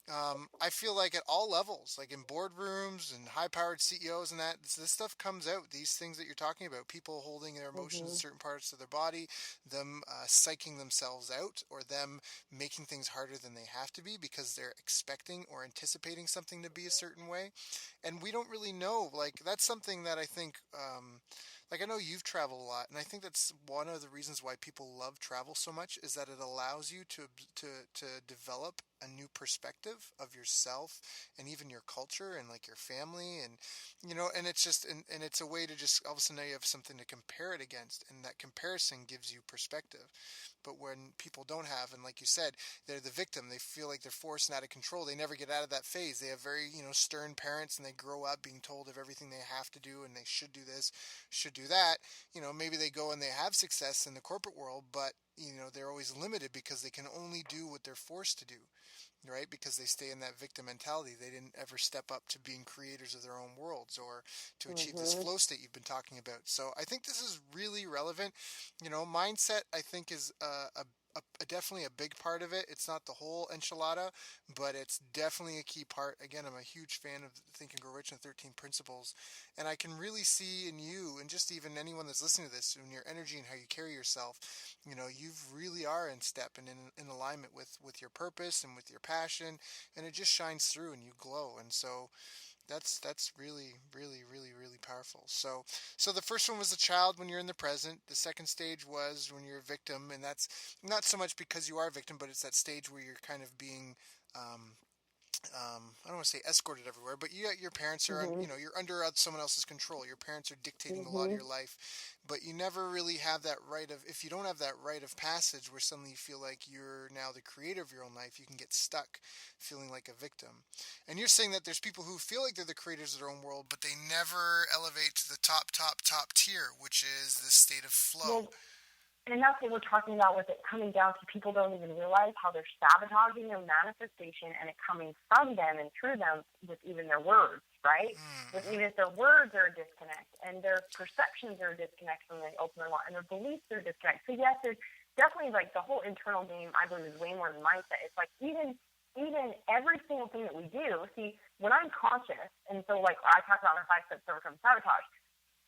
I feel like at all levels, like in boardrooms and high-powered CEOs and that, this stuff comes out. These things that you're talking about, people holding their emotions in certain parts of their body, them psyching themselves out, or them making things harder than they have to be because they're expecting or anticipating something to be a certain way. And we don't really know. Like, that's something that I think, like, I know you've traveled a lot, and I think that's one of the reasons why people love travel so much is that it allows you to develop a new perspective of yourself and even your culture and like your family, and and it's just and it's a way to just all of a sudden now you have something to compare it against, and that comparison gives you perspective. But when people don't have, and like you said, they're the victim, they feel like they're forced and out of control, they never get out of that phase. They have very stern parents, and they grow up being told of everything they have to do, and they should do this, should do that. Maybe they go and they have success in the corporate world, but they're always limited because they can only do what they're forced to do, right? Because they stay in that victim mentality. They didn't ever step up to being creators of their own worlds or to achieve this flow state you've been talking about. So I think this is really relevant. Mindset, I think, is definitely a big part of it. It's not the whole enchilada, but it's definitely a key part. Again, I'm a huge fan of Think and Grow Rich and 13 Principles, and I can really see in you, and just even anyone that's listening to this, in your energy and how you carry yourself, you really are in step and in alignment with your purpose and with your passion, and it just shines through and you glow. And so that's really, really, really, really powerful. So the first one was the child when you're in the present. The second stage was when you're a victim, and that's not so much because you are a victim, but it's that stage where you're kind of being I don't want to say escorted everywhere, but your parents are, Mhm. you're under someone else's control. Your parents are dictating a lot of Mhm. your life, but you never really have that right of, if you don't have that rite of passage where suddenly you feel like you're now the creator of your own life, you can get stuck feeling like a victim. And you're saying that there's people who feel like they're the creators of their own world, but they never elevate to the top tier, which is this state of flow. Well, and that's what we're talking about with it coming down to people don't even realize how they're sabotaging their manifestation and it coming from them and through them with even their words, right? With Mm-hmm. even if their words are a disconnect and their perceptions are a disconnect from the open their and their beliefs are a disconnect. So yes, there's definitely like the whole internal game I believe is way more than mindset. It's like even every single thing that we do, see, when I'm conscious, and so like I talked about my 5 steps to overcome sabotage,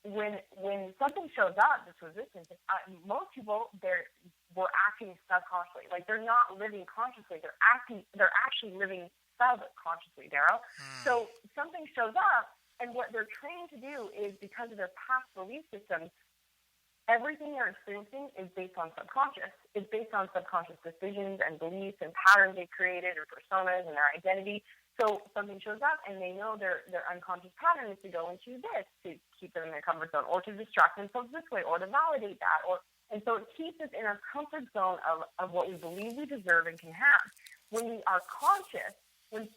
when something shows up, this resistance, most people were acting subconsciously. Like they're not living consciously. They're actually living subconsciously, Daryl. Mm. So something shows up, and what they're trained to do is because of their past belief systems, everything they're experiencing is based on subconscious. It's based on subconscious decisions and beliefs and patterns they created or personas and their identity. So something shows up and they know their unconscious pattern is to go into this to keep them in their comfort zone or to distract themselves this way or to validate that. And so it keeps us in our comfort zone of what we believe we deserve and can have. When we are conscious, when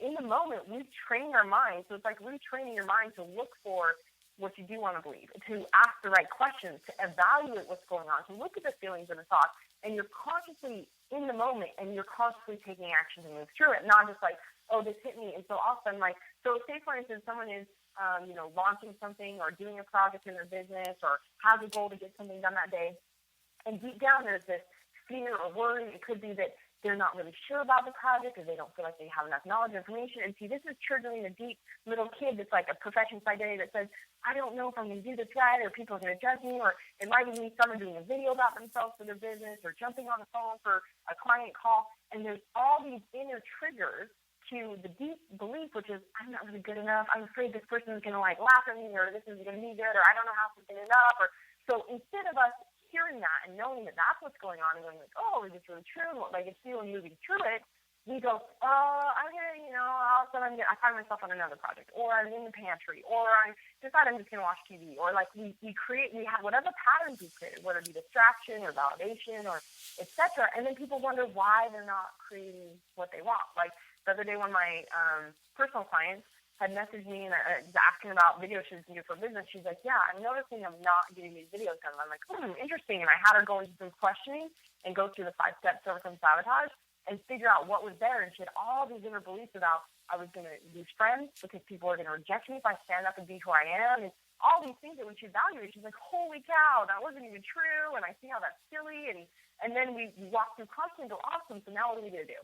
in the moment we train our mind, so it's like retraining your mind to look for what you do want to believe, to ask the right questions, to evaluate what's going on, to look at the feelings and the thoughts, and you're consciously in the moment and you're consciously taking action to move through it, not just like, oh, this hit me. And so often, like, so say for instance, someone is, launching something or doing a project in their business or has a goal to get something done that day. And deep down, there's this fear or worry. It could be that they're not really sure about the project or they don't feel like they have enough knowledge or information. And see, this is triggering a deep little kid that's like a perfectionist identity that says, I don't know if I'm going to do this right or people are going to judge me, or it might even be someone doing a video about themselves for their business or jumping on the phone for a client call. And there's all these inner triggers to the deep belief, which is, I'm not really good enough. I'm afraid this person is going to like laugh at me, or this is going to be good, or I don't know how to get it up. Or so instead of us hearing that and knowing that that's what's going on and going like, oh, is this really true? Like it's feeling moving through it, we go, I'm gonna, all of a sudden I find myself on another project, or I'm in the pantry, or I decide I'm just gonna watch TV, or like we have whatever patterns we created, whether it be distraction or validation or etc. And then people wonder why they're not creating what they want. Like the other day, one of my personal clients had messaged me and asking about video shoots and do for business. She's like, yeah, I'm noticing I'm not getting these videos done. I'm like, interesting. And I had her go into some questioning and go through the 5 steps to overcome sabotage and figure out what was there. And she had all these inner beliefs about I was going to lose friends because people are going to reject me if I stand up and be who I am. And all these things that when she evaluated, she's like, holy cow, that wasn't even true. And I see how that's silly. And then we walk through constantly and go, awesome. So now what are we going to do?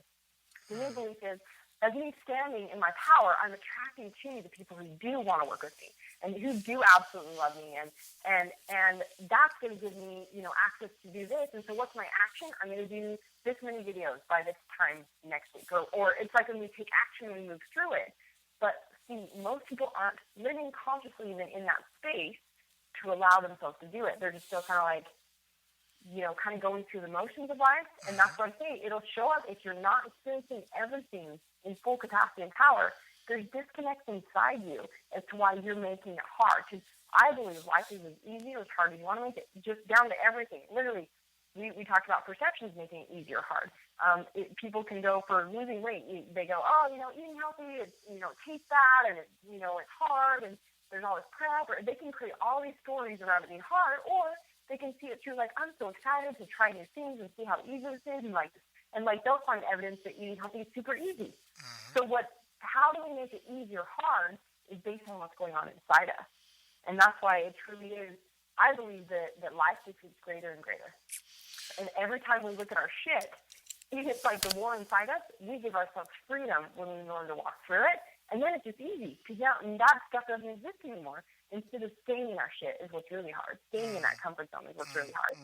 The new belief is, as me standing in my power, I'm attracting to me the people who do want to work with me and who do absolutely love me, and that's going to give me, access to do this. And so, what's my action? I'm going to do this many videos by this time next week, or it's like when we take action and we move through it. But see, most people aren't living consciously even in that space to allow themselves to do it. They're just still kind of like, kind of going through the motions of life. And that's what I say. It'll show up if you're not experiencing everything in full capacity and power. There's disconnects inside you as to why you're making it hard. Because I believe life is as easy or as hard as you want to make it, just down to everything. Literally, we talked about perceptions making it easy or hard. People can go for losing weight. They go, eating healthy, it tastes bad, and it's hard, and there's all this prep. Or they can create all these stories around it being hard, or they can see it through like, I'm so excited to try new things and see how easy this is, and they'll find evidence that eating healthy is super easy. So how do we make it easy or hard is based on what's going on inside us. And that's why it truly is, I believe that life just gets greater and greater. And every time we look at our shit, it's like the war inside us, we give ourselves freedom when we learn to walk through it. And then it's just easy because that stuff doesn't exist anymore. Instead of staying in our shit is what's really hard. Staying in that comfort zone is what's really hard.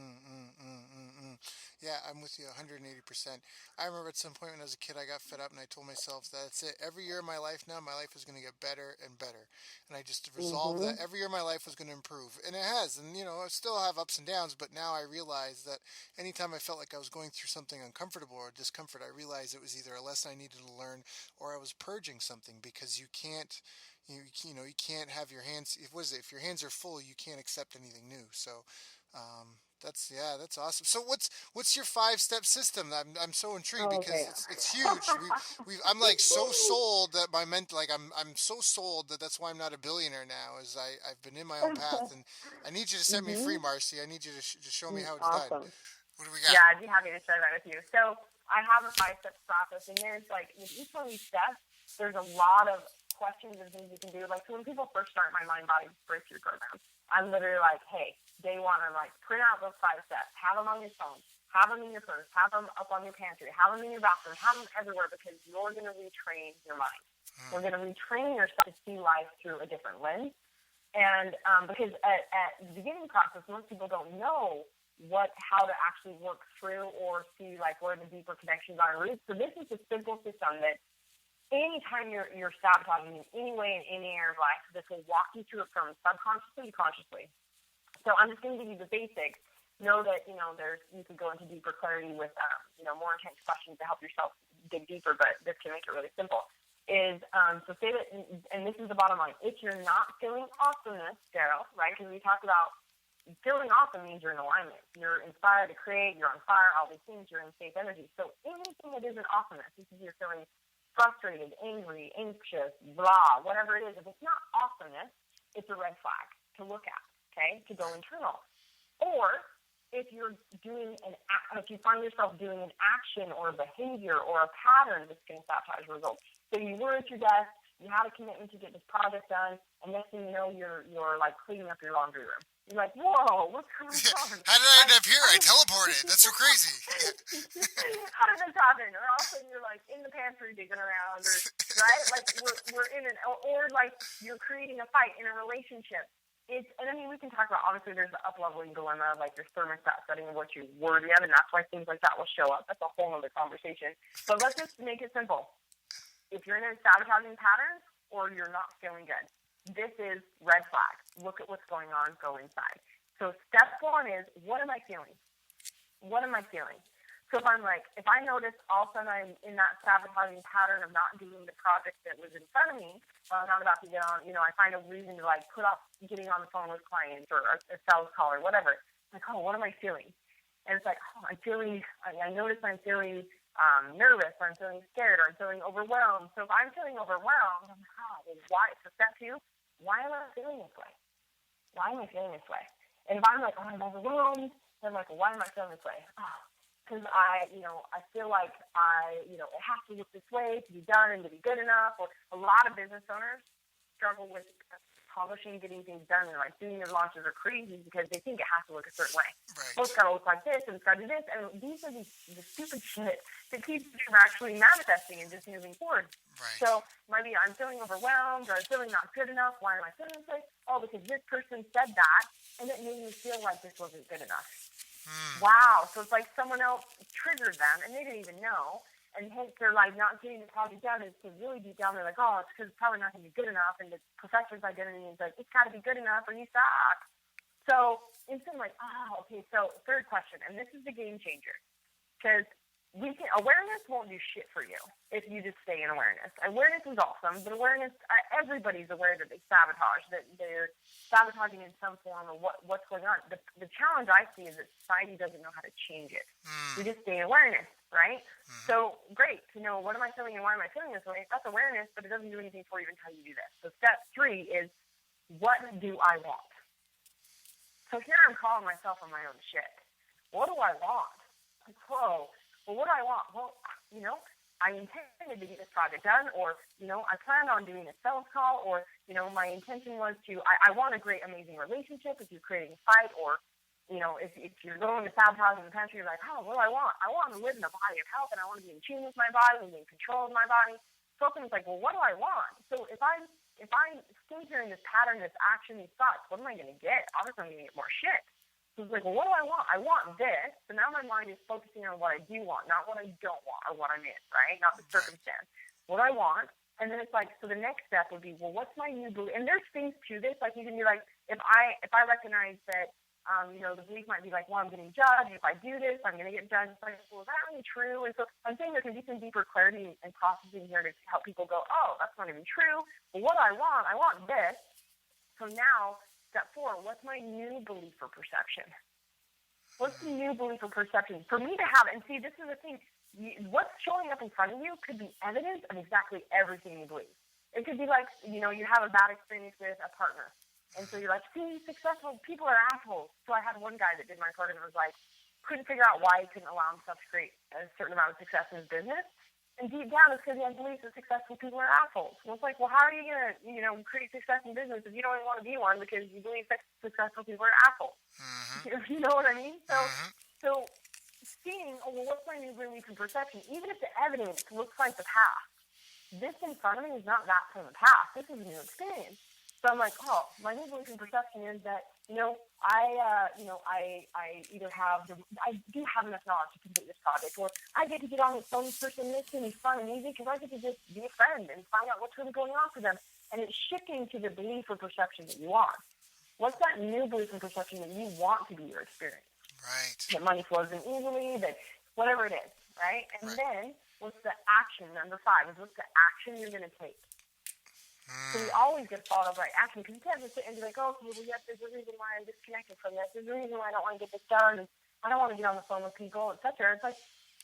Yeah, I'm with you 180%. I remember at some point when I was a kid, I got fed up and I told myself that's it. Every year of my life now, my life is going to get better and better. And I just resolved that Mhm. every year of my life was going to improve. And it has. And, I still have ups and downs, but now I realize that anytime I felt like I was going through something uncomfortable or discomfort, I realized it was either a lesson I needed to learn or I was purging something because you can't. You can't have your hands. If your hands are full, you can't accept anything new. So, that's awesome. So what's your 5 step system? I'm so intrigued because Okay. it's huge. I'm like so sold that I'm so sold that that's why I'm not a billionaire now. Is I've been in my own path and I need you to set me free, Mhm. Marcy. I need you to just show me how it's done. Awesome. What do we got? Yeah, I'd be happy to share that with you. So I have a 5 step process, and there's like with each one of these steps, there's a lot of questions and things you can do. Like so when people first start my mind body breakthrough program, I'm literally like, hey, day one, I'm like, print out those 5 steps, have them on your phone, have them in your purse, have them up on your pantry, have them in your bathroom, have them everywhere because you're going to retrain your mind. We're going to retrain yourself to see life through a different lens. And because at the beginning process, most people don't know how to actually work through or see like where the deeper connections are and roots. So this is a simple system that anytime you're sabotaging in any way in any area of life, this will walk you through it from subconsciously to consciously. So I'm just going to give you the basics. Know that you can go into deeper clarity with more intense questions to help yourself dig deeper, but this can make it really simple. So say that, and this is the bottom line. If you're not feeling awesomeness, Daryl, right? Because we talked about feeling awesome means you're in alignment. You're inspired to create. You're on fire. All these things. You're in safe energy. So anything that isn't awesomeness, this is you're feeling frustrated, angry, anxious, blah, whatever it is. If it's not awesomeness, it's a red flag to look at. Okay, to go internal. Or if if you find yourself doing an action or a behavior or a pattern that's going to sabotage results. So you were at your desk, you had a commitment to get this project done, and next thing you know, you're like cleaning up your laundry room. You're like, whoa, what's going on? How did I end up here? I teleported. That's so crazy. How did this happen? Or all of a sudden you're like in the pantry digging around, or right? Like we're in or like you're creating a fight in a relationship. And I mean, we can talk about, obviously, there's the up-leveling dilemma, like your thermostat setting of what you're worthy of, and that's why things like that will show up. That's a whole other conversation. But let's just make it simple. If you're in a sabotaging pattern or you're not feeling good, this is red flag. Look at what's going on. Go inside. So step one is, what am I feeling? What am I feeling? So if I notice all of a sudden I'm in that sabotaging pattern of not doing the project that was in front of me, I'm not about to get on, I find a reason to put off getting on the phone with clients or a sales call or whatever. Like, oh, what am I feeling? And it's like, oh, I notice I'm feeling nervous, or I'm feeling scared, or I'm feeling overwhelmed. So if I'm feeling overwhelmed, I'm like, oh, well, why? So step two, why am I feeling this way? Why am I feeling this way? And if I'm like, oh, I'm overwhelmed, then I'm like, well, why am I feeling this way? Oh, because I feel like it has to look this way to be done and to be good enough. Or a lot of business owners struggle with publishing, getting things done, and doing their launches are crazy because they think it has to look a certain way. Right. Well, it's got to look like this, and it's got to do this, and these are the stupid shit that keeps you from actually manifesting and just moving forward. Right. So maybe I'm feeling overwhelmed, or I'm feeling not good enough. Why am I feeling this way? Oh, because this person said that, and it made me feel like this wasn't good enough. Wow. So it's like someone else triggered them and they didn't even know. And hence they're not getting the project done. It's really deep down. They're like, oh, it's because it's probably not going to be good enough. And the professor's identity is like, it's got to be good enough or you suck. So instantly, okay. So third question, and this is the game changer. Because awareness won't do shit for you if you just stay in awareness. Awareness is awesome, but awareness, everybody's aware that they sabotage, that they're sabotaging in some form of what's going on. The challenge I see is that society doesn't know how to change it. We just stay in awareness, right? So great to know, what am I feeling and why am I feeling this way? That's awareness, but it doesn't do anything for you until you do this. So step 3 is, what do I want? So here I'm calling myself on my own shit. What do I want? Like, whoa. Well, what do I want? Well, I intended to get this project done, or, I planned on doing a sales call, or, my intention was I want a great, amazing relationship if you're creating a fight, or, if you're going to sabotage in the country, you're like, oh, what do I want? I want to live in a body of health, and I want to be in tune with my body and be in control of my body. So it's like, well, what do I want? So if I stay here in this pattern, this action, these thoughts, what am I going to get? Obviously, I'm going to get more shit. So it's like, well, what do I want? I want this. So now my mind is focusing on what I do want, not what I don't want or what I'm in, right? Not the circumstance. What I want. And then it's like, so the next step would be, well, what's my new belief? And there's things to this. Like, you can be like, if I recognize that, the belief might be like, well, I'm getting judged. If I do this, I'm going to get judged. It's like, well, is that really true? And so I'm saying there can be some deeper clarity and processing here to help people go, oh, that's not even true. Well, what do I want this. So now, step 4, what's my new belief or perception? What's the new belief or perception? For me to have it, and see, this is the thing, what's showing up in front of you could be evidence of exactly everything you believe. It could be like, you have a bad experience with a partner. And so you're like, see, successful people are assholes. So I had one guy that did my program and was like, couldn't figure out why he couldn't allow himself to create a certain amount of success in his business. And deep down, it's because he has beliefs that successful people are assholes. Well, it's like, well, how are you going to, create success in business if you don't even want to be one because you believe that successful people are assholes? You know what I mean? So seeing, well, what's my new belief and perception? Even if the evidence looks like the past, this in front of me is not that from the past. This is a new experience. So I'm like, oh, my new belief and perception is that, I do have enough knowledge to complete this project, or I get to get on the phone with this person, and it's going to be fun and easy because I get to just be a friend and find out what's really going on for them. And it's shifting to the belief or perception that you want. What's that new belief and perception that you want to be your experience? Right. That money flows in easily, that whatever it is, right? And then what's the action, number 5, is what's the action you're going to take? So we always get followed up by action because you can't just sit and be like, oh, well, yes, there's a reason why I'm disconnected from this. There's a reason why I don't want to get this done. I don't want to get on the phone with people, etc. It's like,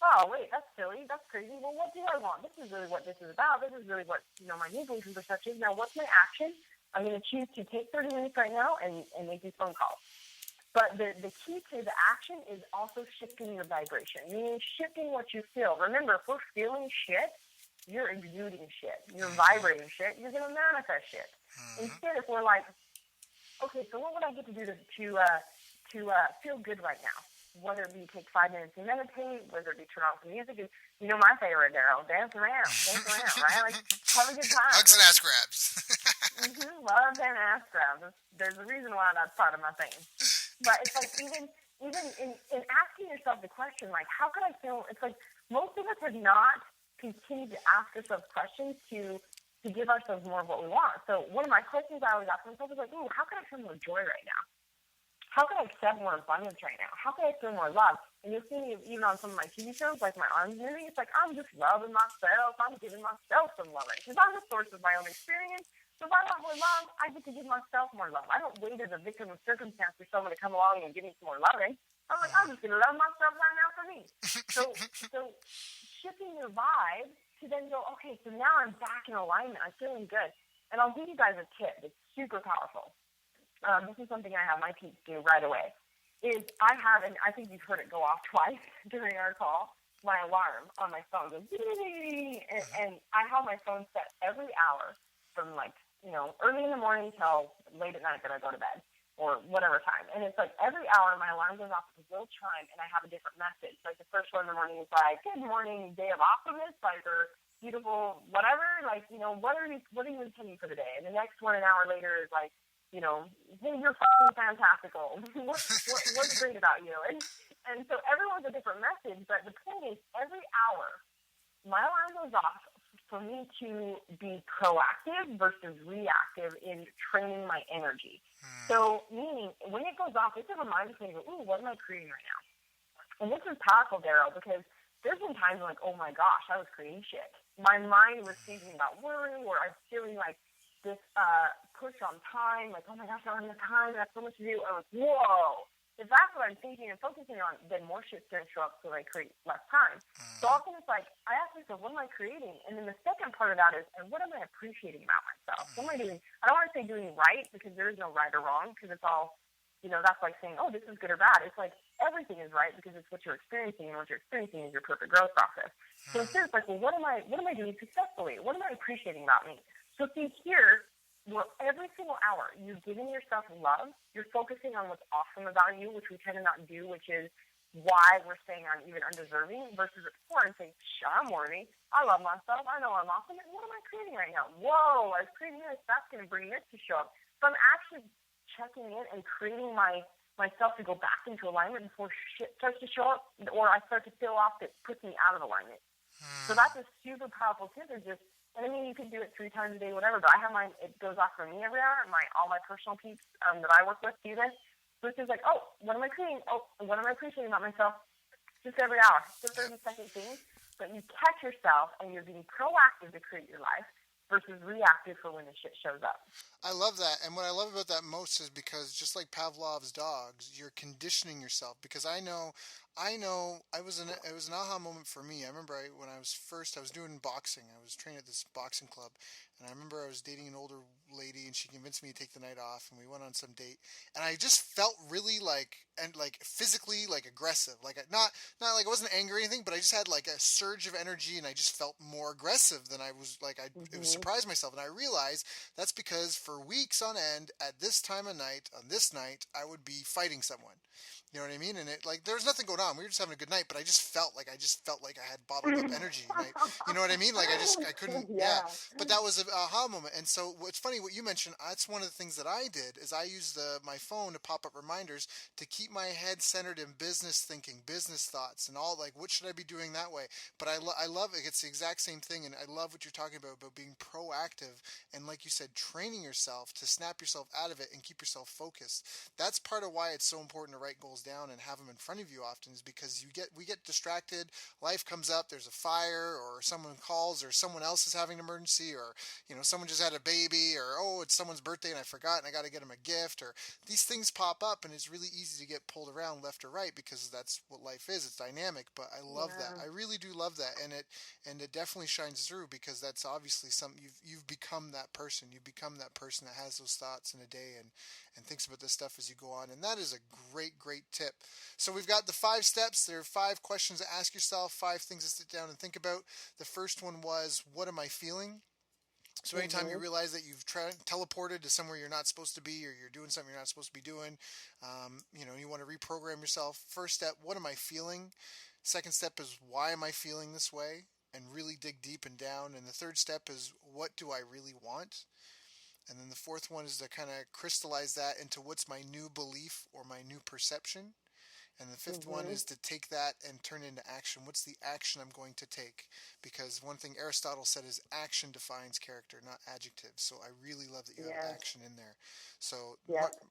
oh, wait, that's silly. That's crazy. Well, what do I want? This is really what this is about. This is really what, my new belief and perception is. Now, what's my action? I'm going to choose to take 30 minutes right now and make these phone calls. But the key to the action is also shifting your vibration, meaning shifting what you feel. Remember, if we're feeling shit, you're exuding shit, you're vibrating shit, you're going to manifest shit. Instead, if we're like, okay, so what would I get to do to feel good right now? Whether it be take 5 minutes to meditate, whether it be turn on some music, and my favorite, Daryl, dance around, right? Like, have a good time. Hugs and ass grabs. Love and ass grabs. There's a reason why that's part of my thing. But it's like, even in asking yourself the question, like, how could I feel? It's like most of us have not continue to ask ourselves questions to give ourselves more of what we want. So one of my questions I always ask myself is like, ooh, how can I feel more joy right now? How can I accept more abundance right now? How can I feel more love? And you'll see me even on some of my TV shows, like my Arms movie, it's like, I'm just loving myself. I'm giving myself some loving. Because I'm the source of my own experience. So if I want more love, I get to give myself more love. I don't wait as a victim of circumstance for someone to come along and give me some more loving. I'm like, I'm just going to love myself right now for me. So shifting your vibe to then go, okay, so now I'm back in alignment. I'm feeling good. And I'll give you guys a tip. It's super powerful. This is something I have my peeps do right away. Is I have, and I think you've heard it go off twice during our call, my alarm on my phone goes, and I have my phone set every hour from early in the morning till late at night that I go to bed, or whatever time. And it's like every hour my alarm goes off with a little chime and I have a different message. Like the first one in the morning is like, good morning, day of awesomeness, like, or beautiful whatever, like, what are you intending for the day? And the next one an hour later is like, hey, you're fucking fantastical. What's great about you? And so everyone's a different message, but the point is every hour my alarm goes off for me to be proactive versus reactive in training my energy. So, meaning, when it goes off, it's a reminder to me, ooh, what am I creating right now? And this is powerful, Daryl, because there's been times like, oh my gosh, I was creating shit. My mind was thinking about worry, or I was feeling like this push on time, like, oh my gosh, I don't have enough time, I have so much to do. I'm like, whoa. If that's what I'm thinking and focusing on, then more shit's going to show up so I create less time. So often it's like, I ask myself, what am I creating? And then the second part of that is, and what am I appreciating about myself? What am I doing? I don't want to say doing right, because there is no right or wrong, because it's all, that's like saying, oh, this is good or bad. It's like everything is right because it's what you're experiencing, and what you're experiencing is your perfect growth process. So instead it's like, well, what am I doing successfully? What am I appreciating about me? So see here, well, every single hour, you're giving yourself love. You're focusing on what's awesome about you, which we tend to not do, which is why we're saying I'm even undeserving, versus before I'm saying, I'm worthy. I love myself. I know I'm awesome. And what am I creating right now? Whoa, I was creating this. That's going to bring this to show up. So I'm actually checking in and creating my myself to go back into alignment before shit starts to show up, or I start to feel off that puts me out of alignment. So that's a super powerful tip. And I mean, you could do it 3 times a day, whatever. But I have mine. It goes off for me every hour. All my personal peeps that I work with do this. So it's just like, oh, what am I creating? Oh, what am I appreciating about myself? Just every hour. It's a 30-second thing. But you catch yourself, and you're being proactive to create your life versus reactive for when the shit shows up. I love that. And what I love about that most is because just like Pavlov's dogs, you're conditioning yourself. Because it was an aha moment for me. I remember when I was doing boxing. I was training at this boxing club. And I remember I was dating an older lady and she convinced me to take the night off and we went on some date. And I just felt really physically like aggressive. Not like I wasn't angry or anything, but I just had like a surge of energy and I just felt more aggressive than I was it was surprised myself. And I realized that's because for weeks on end at this time of night, on this night, I would be fighting someone. You know what I mean? And there was nothing going on. We were just having a good night, but I just felt like I had bottled up energy. And you know what I mean? I couldn't, yeah. But that was an aha moment. And so what's funny, what you mentioned, that's one of the things that I did is I used my phone to pop up reminders to keep my head centered in business thinking, business thoughts, and all what should I be doing that way? But I love it. It's the exact same thing. And I love what you're talking about being proactive. And like you said, training yourself to snap yourself out of it and keep yourself focused. That's part of why it's so important to write goals down and have them in front of you often is because we get distracted. Life comes up, there's a fire or someone calls or someone else is having an emergency or someone just had a baby or it's someone's birthday and I forgot and I got to get them a gift or these things pop up and it's really easy to get pulled around left or right because that's what life is. It's dynamic, but I love that. I really do love that and it definitely shines through because that's obviously something you've become that person. You've become that person that has those thoughts in a day and thinks about this stuff as you go on. And that is a great tip. So we've got the 5 steps. There are 5 questions to ask yourself, 5 things to sit down and think about. The first one was, what am I feeling? So anytime you realize that you've teleported to somewhere you're not supposed to be or you're doing something you're not supposed to be doing, you want to reprogram yourself. First step, what am I feeling? Second step is, why am I feeling this way? And really dig deep and down. And the third step is, what do I really want? And then the fourth one is to kind of crystallize that into what's my new belief or my new perception. And the fifth one is to take that and turn it into action. What's the action I'm going to take? Because one thing Aristotle said is action defines character, not adjectives. So I really love that you have action in there. So,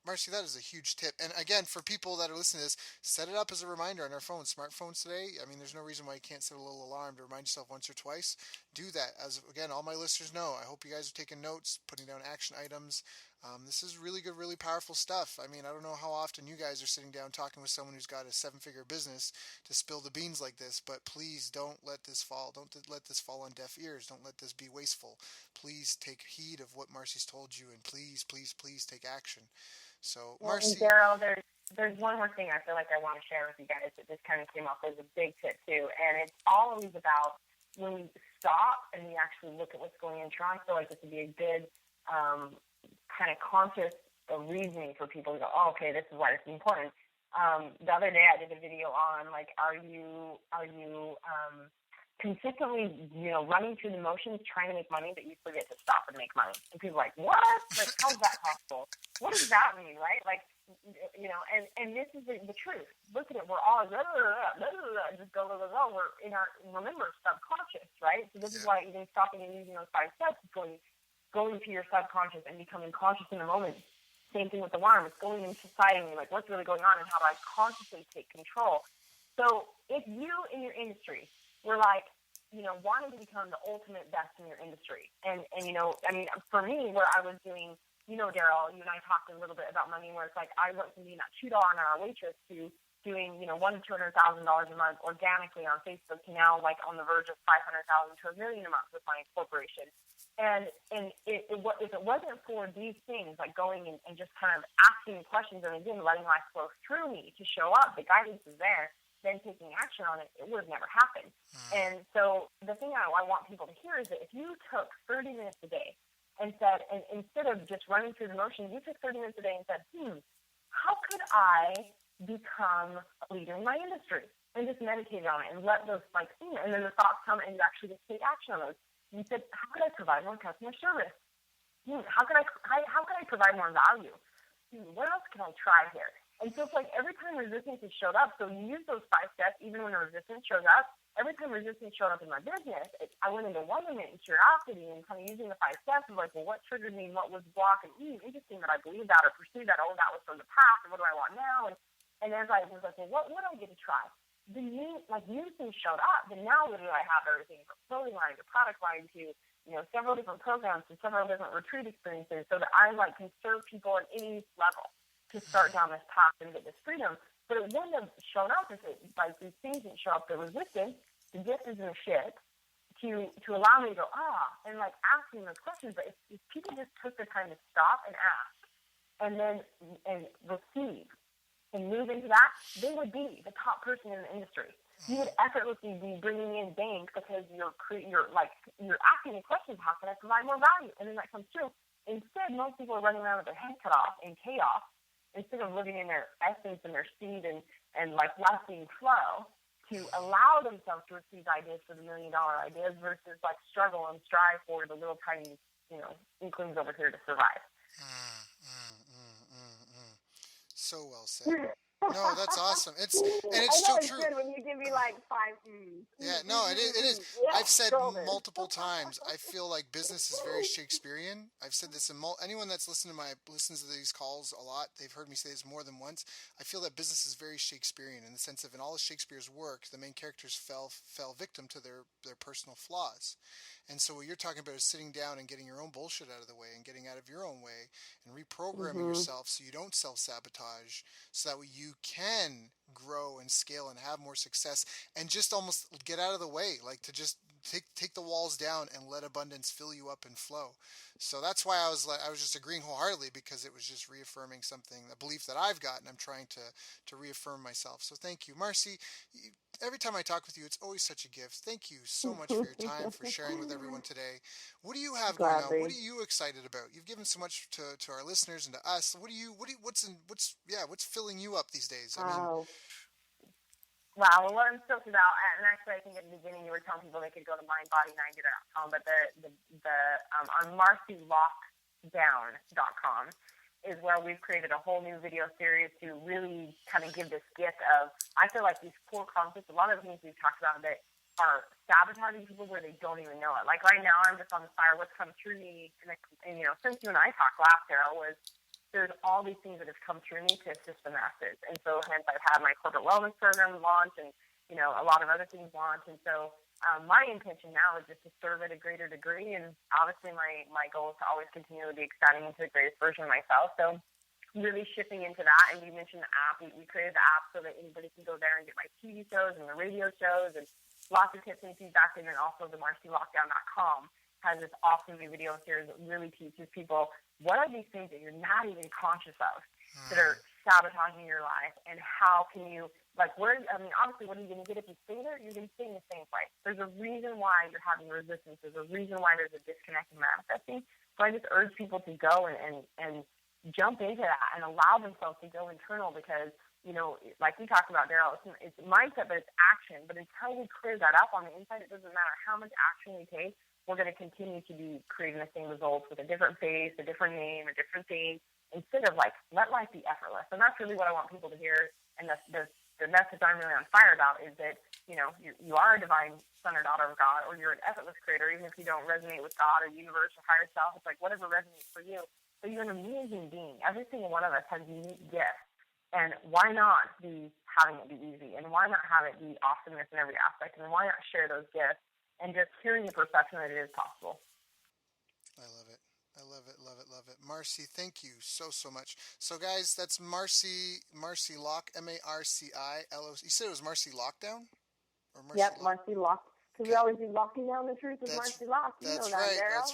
Marci, that is a huge tip. And again, for people that are listening to this, set it up as a reminder on our phones. Smartphones today, I mean, there's no reason why you can't set a little alarm to remind yourself once or twice. Do that. As again, all my listeners know, I hope you guys are taking notes, putting down action items. This is really good, really powerful stuff. I mean, I don't know how often you guys are sitting down talking with someone who's got a 7-figure business to spill the beans like this, but please don't let this fall. Don't let this fall on deaf ears. Don't let this be wasteful. Please take heed of what Marci's told you, and please take action. So, Marci. Daryl, there's one more thing I feel like I want to share with you guys that just kind of came up as a big tip too, and it's always about when we stop and we actually look at what's going on. I feel like this would be a good kind of conscious reasoning for people to go, oh, okay, this is why this is important. The other day I did a video on are you consistently running through the motions trying to make money but you forget to stop and make money? And people are like, what? Like, how's that possible? What does that mean, right? And this is the truth. Look at it. We're all just go. We're in our, remember, subconscious, right? So this is why even stopping and using those 5 steps is going to your subconscious and becoming conscious in the moment. Same thing with the worm. It's going into society and what's really going on and how do I consciously take control. So if you in your industry were wanting to become the ultimate best in your industry, and for me, where I was doing, Daryl, you and I talked a little bit about money, where it's like I went from being that $2 an hour waitress to doing, $100,000 to $200,000 a month organically on Facebook to now on the verge of 500,000 to $1 million a month with my corporation. And if it wasn't for these things, like going and just kind of asking questions and again letting life flow through me to show up, the guidance is there, then taking action on it, it would have never happened. And so the thing I want people to hear is that if you took 30 minutes a day and said, and instead of just running through the motions, you took 30 minutes a day and said, how could I become a leader in my industry? And just meditate on it and let those and then the thoughts come and you actually just take action on those. You said, how could I provide more customer service? How could I provide more value? What else can I try here? And so it's like every time resistance has showed up, so you use those 5 steps even when resistance shows up. Every time resistance showed up in my business, I went into wonderment and curiosity and kind of using the 5 steps of like, well, what triggered me, what was blocking? Interesting that I believed that or pursued that. Oh, that was from the past, and what do I want now? And as I was like, well, what do I get to try? The new things showed up, and now literally I have everything from clothing line to product line to several different programs to several different retreat experiences, so that I like can serve people at any level to start down this path and get this freedom. But it wouldn't have shown up if these things didn't show up. The resistance, the gift is in the shit to allow me to go, and like asking those questions. But if people just took the time to stop and ask and then receive and move into that, they would be the top person in the industry. You would effortlessly be bringing in bank because you're asking the questions, how can I provide more value? And then that comes true. Instead, most people are running around with their head cut off in chaos instead of living in their essence and their seed and like lasting flow to allow themselves to receive ideas for the $1 million ideas versus like struggle and strive for the little tiny, inklings over here to survive. So well said. No, that's awesome. It's so true. Good when you give me like 5. Yeah, no, it is. Yeah, I've said multiple times. I feel like business is very Shakespearean. I've said this in anyone that's listens to these calls a lot. They've heard me say this more than once. I feel that business is very Shakespearean in the sense of in all of Shakespeare's work, the main characters fell victim to their personal flaws. And so what you're talking about is sitting down and getting your own bullshit out of the way and getting out of your own way and reprogramming yourself so you don't self-sabotage, so that way you can grow and scale and have more success and just almost get out of the way, like to just take the walls down and let abundance fill you up and flow. So that's why I was just agreeing wholeheartedly, because it was just reaffirming a belief that I've got, and I'm trying to reaffirm myself. So thank you, Marci. Every time I talk with you, it's always such a gift. Thank you so much for your time, for sharing with everyone today. What do you have going on? What are you excited about? You've given so much to our listeners and to us. What's filling you up these days? Wow, well, what I'm stoked about, and actually I think at the beginning you were telling people they could go to mindbody90.com, but on marcilockdown.com is where we've created a whole new video series to really kind of give this gift of, I feel like these core concepts, a lot of the things we've talked about that are sabotaging people where they don't even know it. Like right now, I'm just on the fire. What's come through me, and since you and I talked last, Daryl, was there's all these things that have come through me to assist the masses. And so hence I've had my corporate wellness program launch and, a lot of other things launch. And so my intention now is just to serve at a greater degree. And obviously my goal is to always continue to be expanding into the greatest version of myself. So really shifting into that. And you mentioned the app. We created the app so that anybody can go there and get my TV shows and the radio shows and lots of tips and feedback. And then also the marcilockdown.com has this awesome new video series that really teaches people what are these things that you're not even conscious of that are sabotaging your life, and how can you, obviously what are you going to get if you stay there? You're going to stay in the same place. There's a reason why you're having resistance. There's a reason why there's a disconnect in manifesting. So I just urge people to go and jump into that and allow themselves to go internal, because, like we talked about, Daryl, it's mindset, but it's action. But until we clear that up on the inside, it doesn't matter how much action we take. We're going to continue to be creating the same results with a different face, a different name, a different thing, instead of let life be effortless. And that's really what I want people to hear. And the message I'm really on fire about is that, you are a divine son or daughter of God, or you're an effortless creator, even if you don't resonate with God or universe or higher self. It's like whatever resonates for you. But you're an amazing being. Every single one of us has unique gifts. And why not be having it be easy? And why not have it be awesomeness in every aspect? And why not share those gifts? And just hearing the perception that it is possible. I love it. I love it, love it, love it. Marci, thank you so much. So, guys, that's Marci Lock, Marci-LOC. You said it was Marci Lockdown? Or Marci Lock. Because we always be locking down the truth with Marci Lock. That's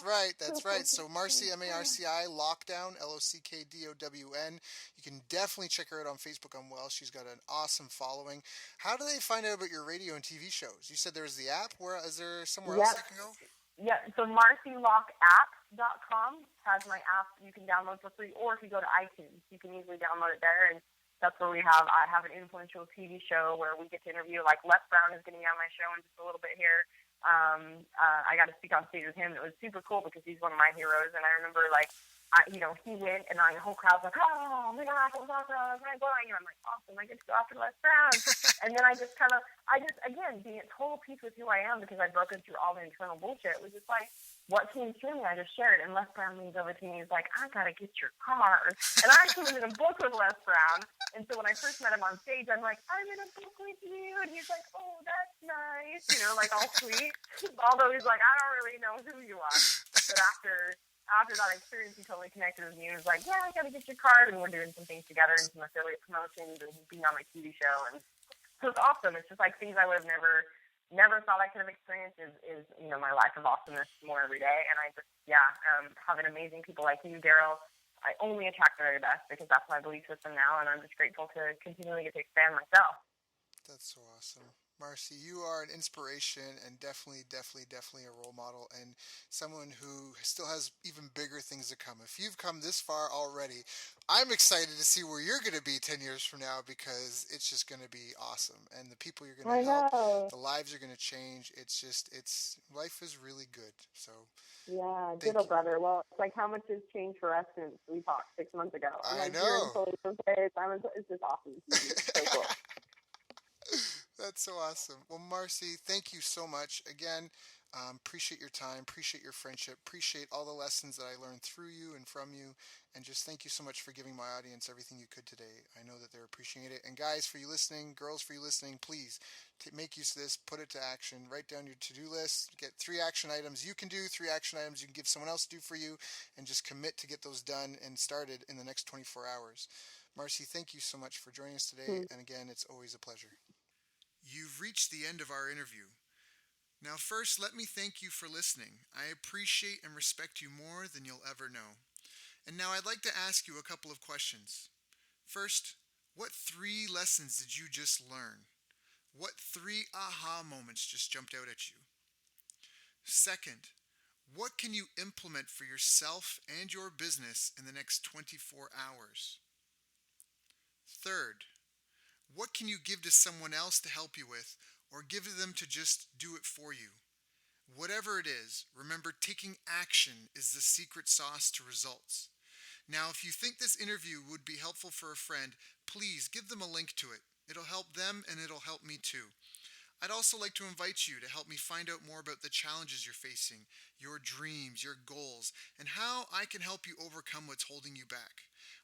right. So, Marci, Marci Lockdown, LOCKDOWN. You can definitely check her out on Facebook on Well. She's got an awesome following. How do they find out about your radio and TV shows? You said there's the app. Is there somewhere else they can go? Yeah, so marcilockapp.com has my app you can download for free, or if you go to iTunes, you can easily download it there, and that's where I have an influential TV show where we get to interview, like Les Brown is getting on my show in just a little bit here. I got to speak on stage with him. It was super cool because he's one of my heroes, and I remember he went, and the whole crowd's like, oh my gosh, it was awesome, I was going, and I'm like, awesome, I get to go after Les Brown. And then again, being at total peace with who I am because I'd broken through all the internal bullshit, it was just like, what came through me, I just shared. And Les Brown leans over to me, he's like, I gotta get your card. And I actually was in a book with Les Brown, and so when I first met him on stage, I'm like, I'm in a book with you, and he's like, oh, that's nice, like all sweet. Although he's like, I don't really know who you are. But after that experience, he totally connected with me. He was like, yeah, I got to get your card. And we're doing some things together and some affiliate promotions and being on my TV show. And so it's awesome. It's just like things I would have never thought I could have experienced is my life of awesomeness more every day. And I just, having amazing people like you, Daryl, I only attract the very best because that's my belief system now. And I'm just grateful to continually get to expand myself. That's so awesome. Marci, you are an inspiration and definitely a role model and someone who still has even bigger things to come. If you've come this far already, I'm excited to see where you're going to be 10 years from now because it's just going to be awesome. And the people you're going I to help, know. the lives are going to change. Life is really good. So, Yeah, thank ditto, you. brother. Well, it's like how much has changed for us since we talked 6 months ago. I'm I like, you're in know. totally different place. It's just awesome. It's so cool. That's so awesome. Well, Marci, thank you so much. Again, appreciate your time, appreciate your friendship, appreciate all the lessons that I learned through you and from you, and just thank you so much for giving my audience everything you could today. I know that they're appreciating it. And guys, for you listening, girls, for you listening, please make use of this, put it to action, write down your to-do list, get 3 action items you can do, 3 action items you can give someone else to do for you, and just commit to get those done and started in the next 24 hours. Marci, thank you so much for joining us today. And again, it's always a pleasure. You've reached the end of our interview. Now, first, let me thank you for listening. I appreciate and respect you more than you'll ever know. And now I'd like to ask you a couple of questions. First, what 3 lessons did you just learn? What 3 aha moments just jumped out at you? Second, what can you implement for yourself and your business in the next 24 hours? Third, what can you give to someone else to help you with, or give to them to just do it for you? Whatever it is, remember taking action is the secret sauce to results. Now, if you think this interview would be helpful for a friend, please give them a link to it. It'll help them and it'll help me too. I'd also like to invite you to help me find out more about the challenges you're facing, your dreams, your goals, and how I can help you overcome what's holding you back.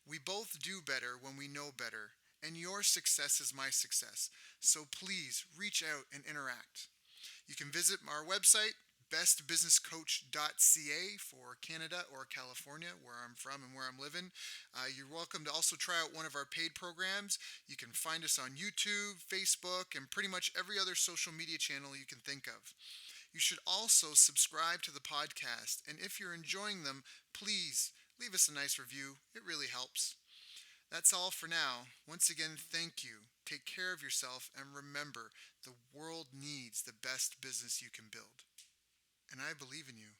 We both do better when we know better, and your success is my success. So please reach out and interact. You can visit our website, bestbusinesscoach.ca for Canada or California, where I'm from and where I'm living. You're welcome to also try out one of our paid programs. You can find us on YouTube, Facebook, and pretty much every other social media channel you can think of. You should also subscribe to the podcast, and if you're enjoying them, please leave us a nice review. It really helps. That's all for now. Once again, thank you. Take care of yourself, and remember, the world needs the best business you can build. And I believe in you.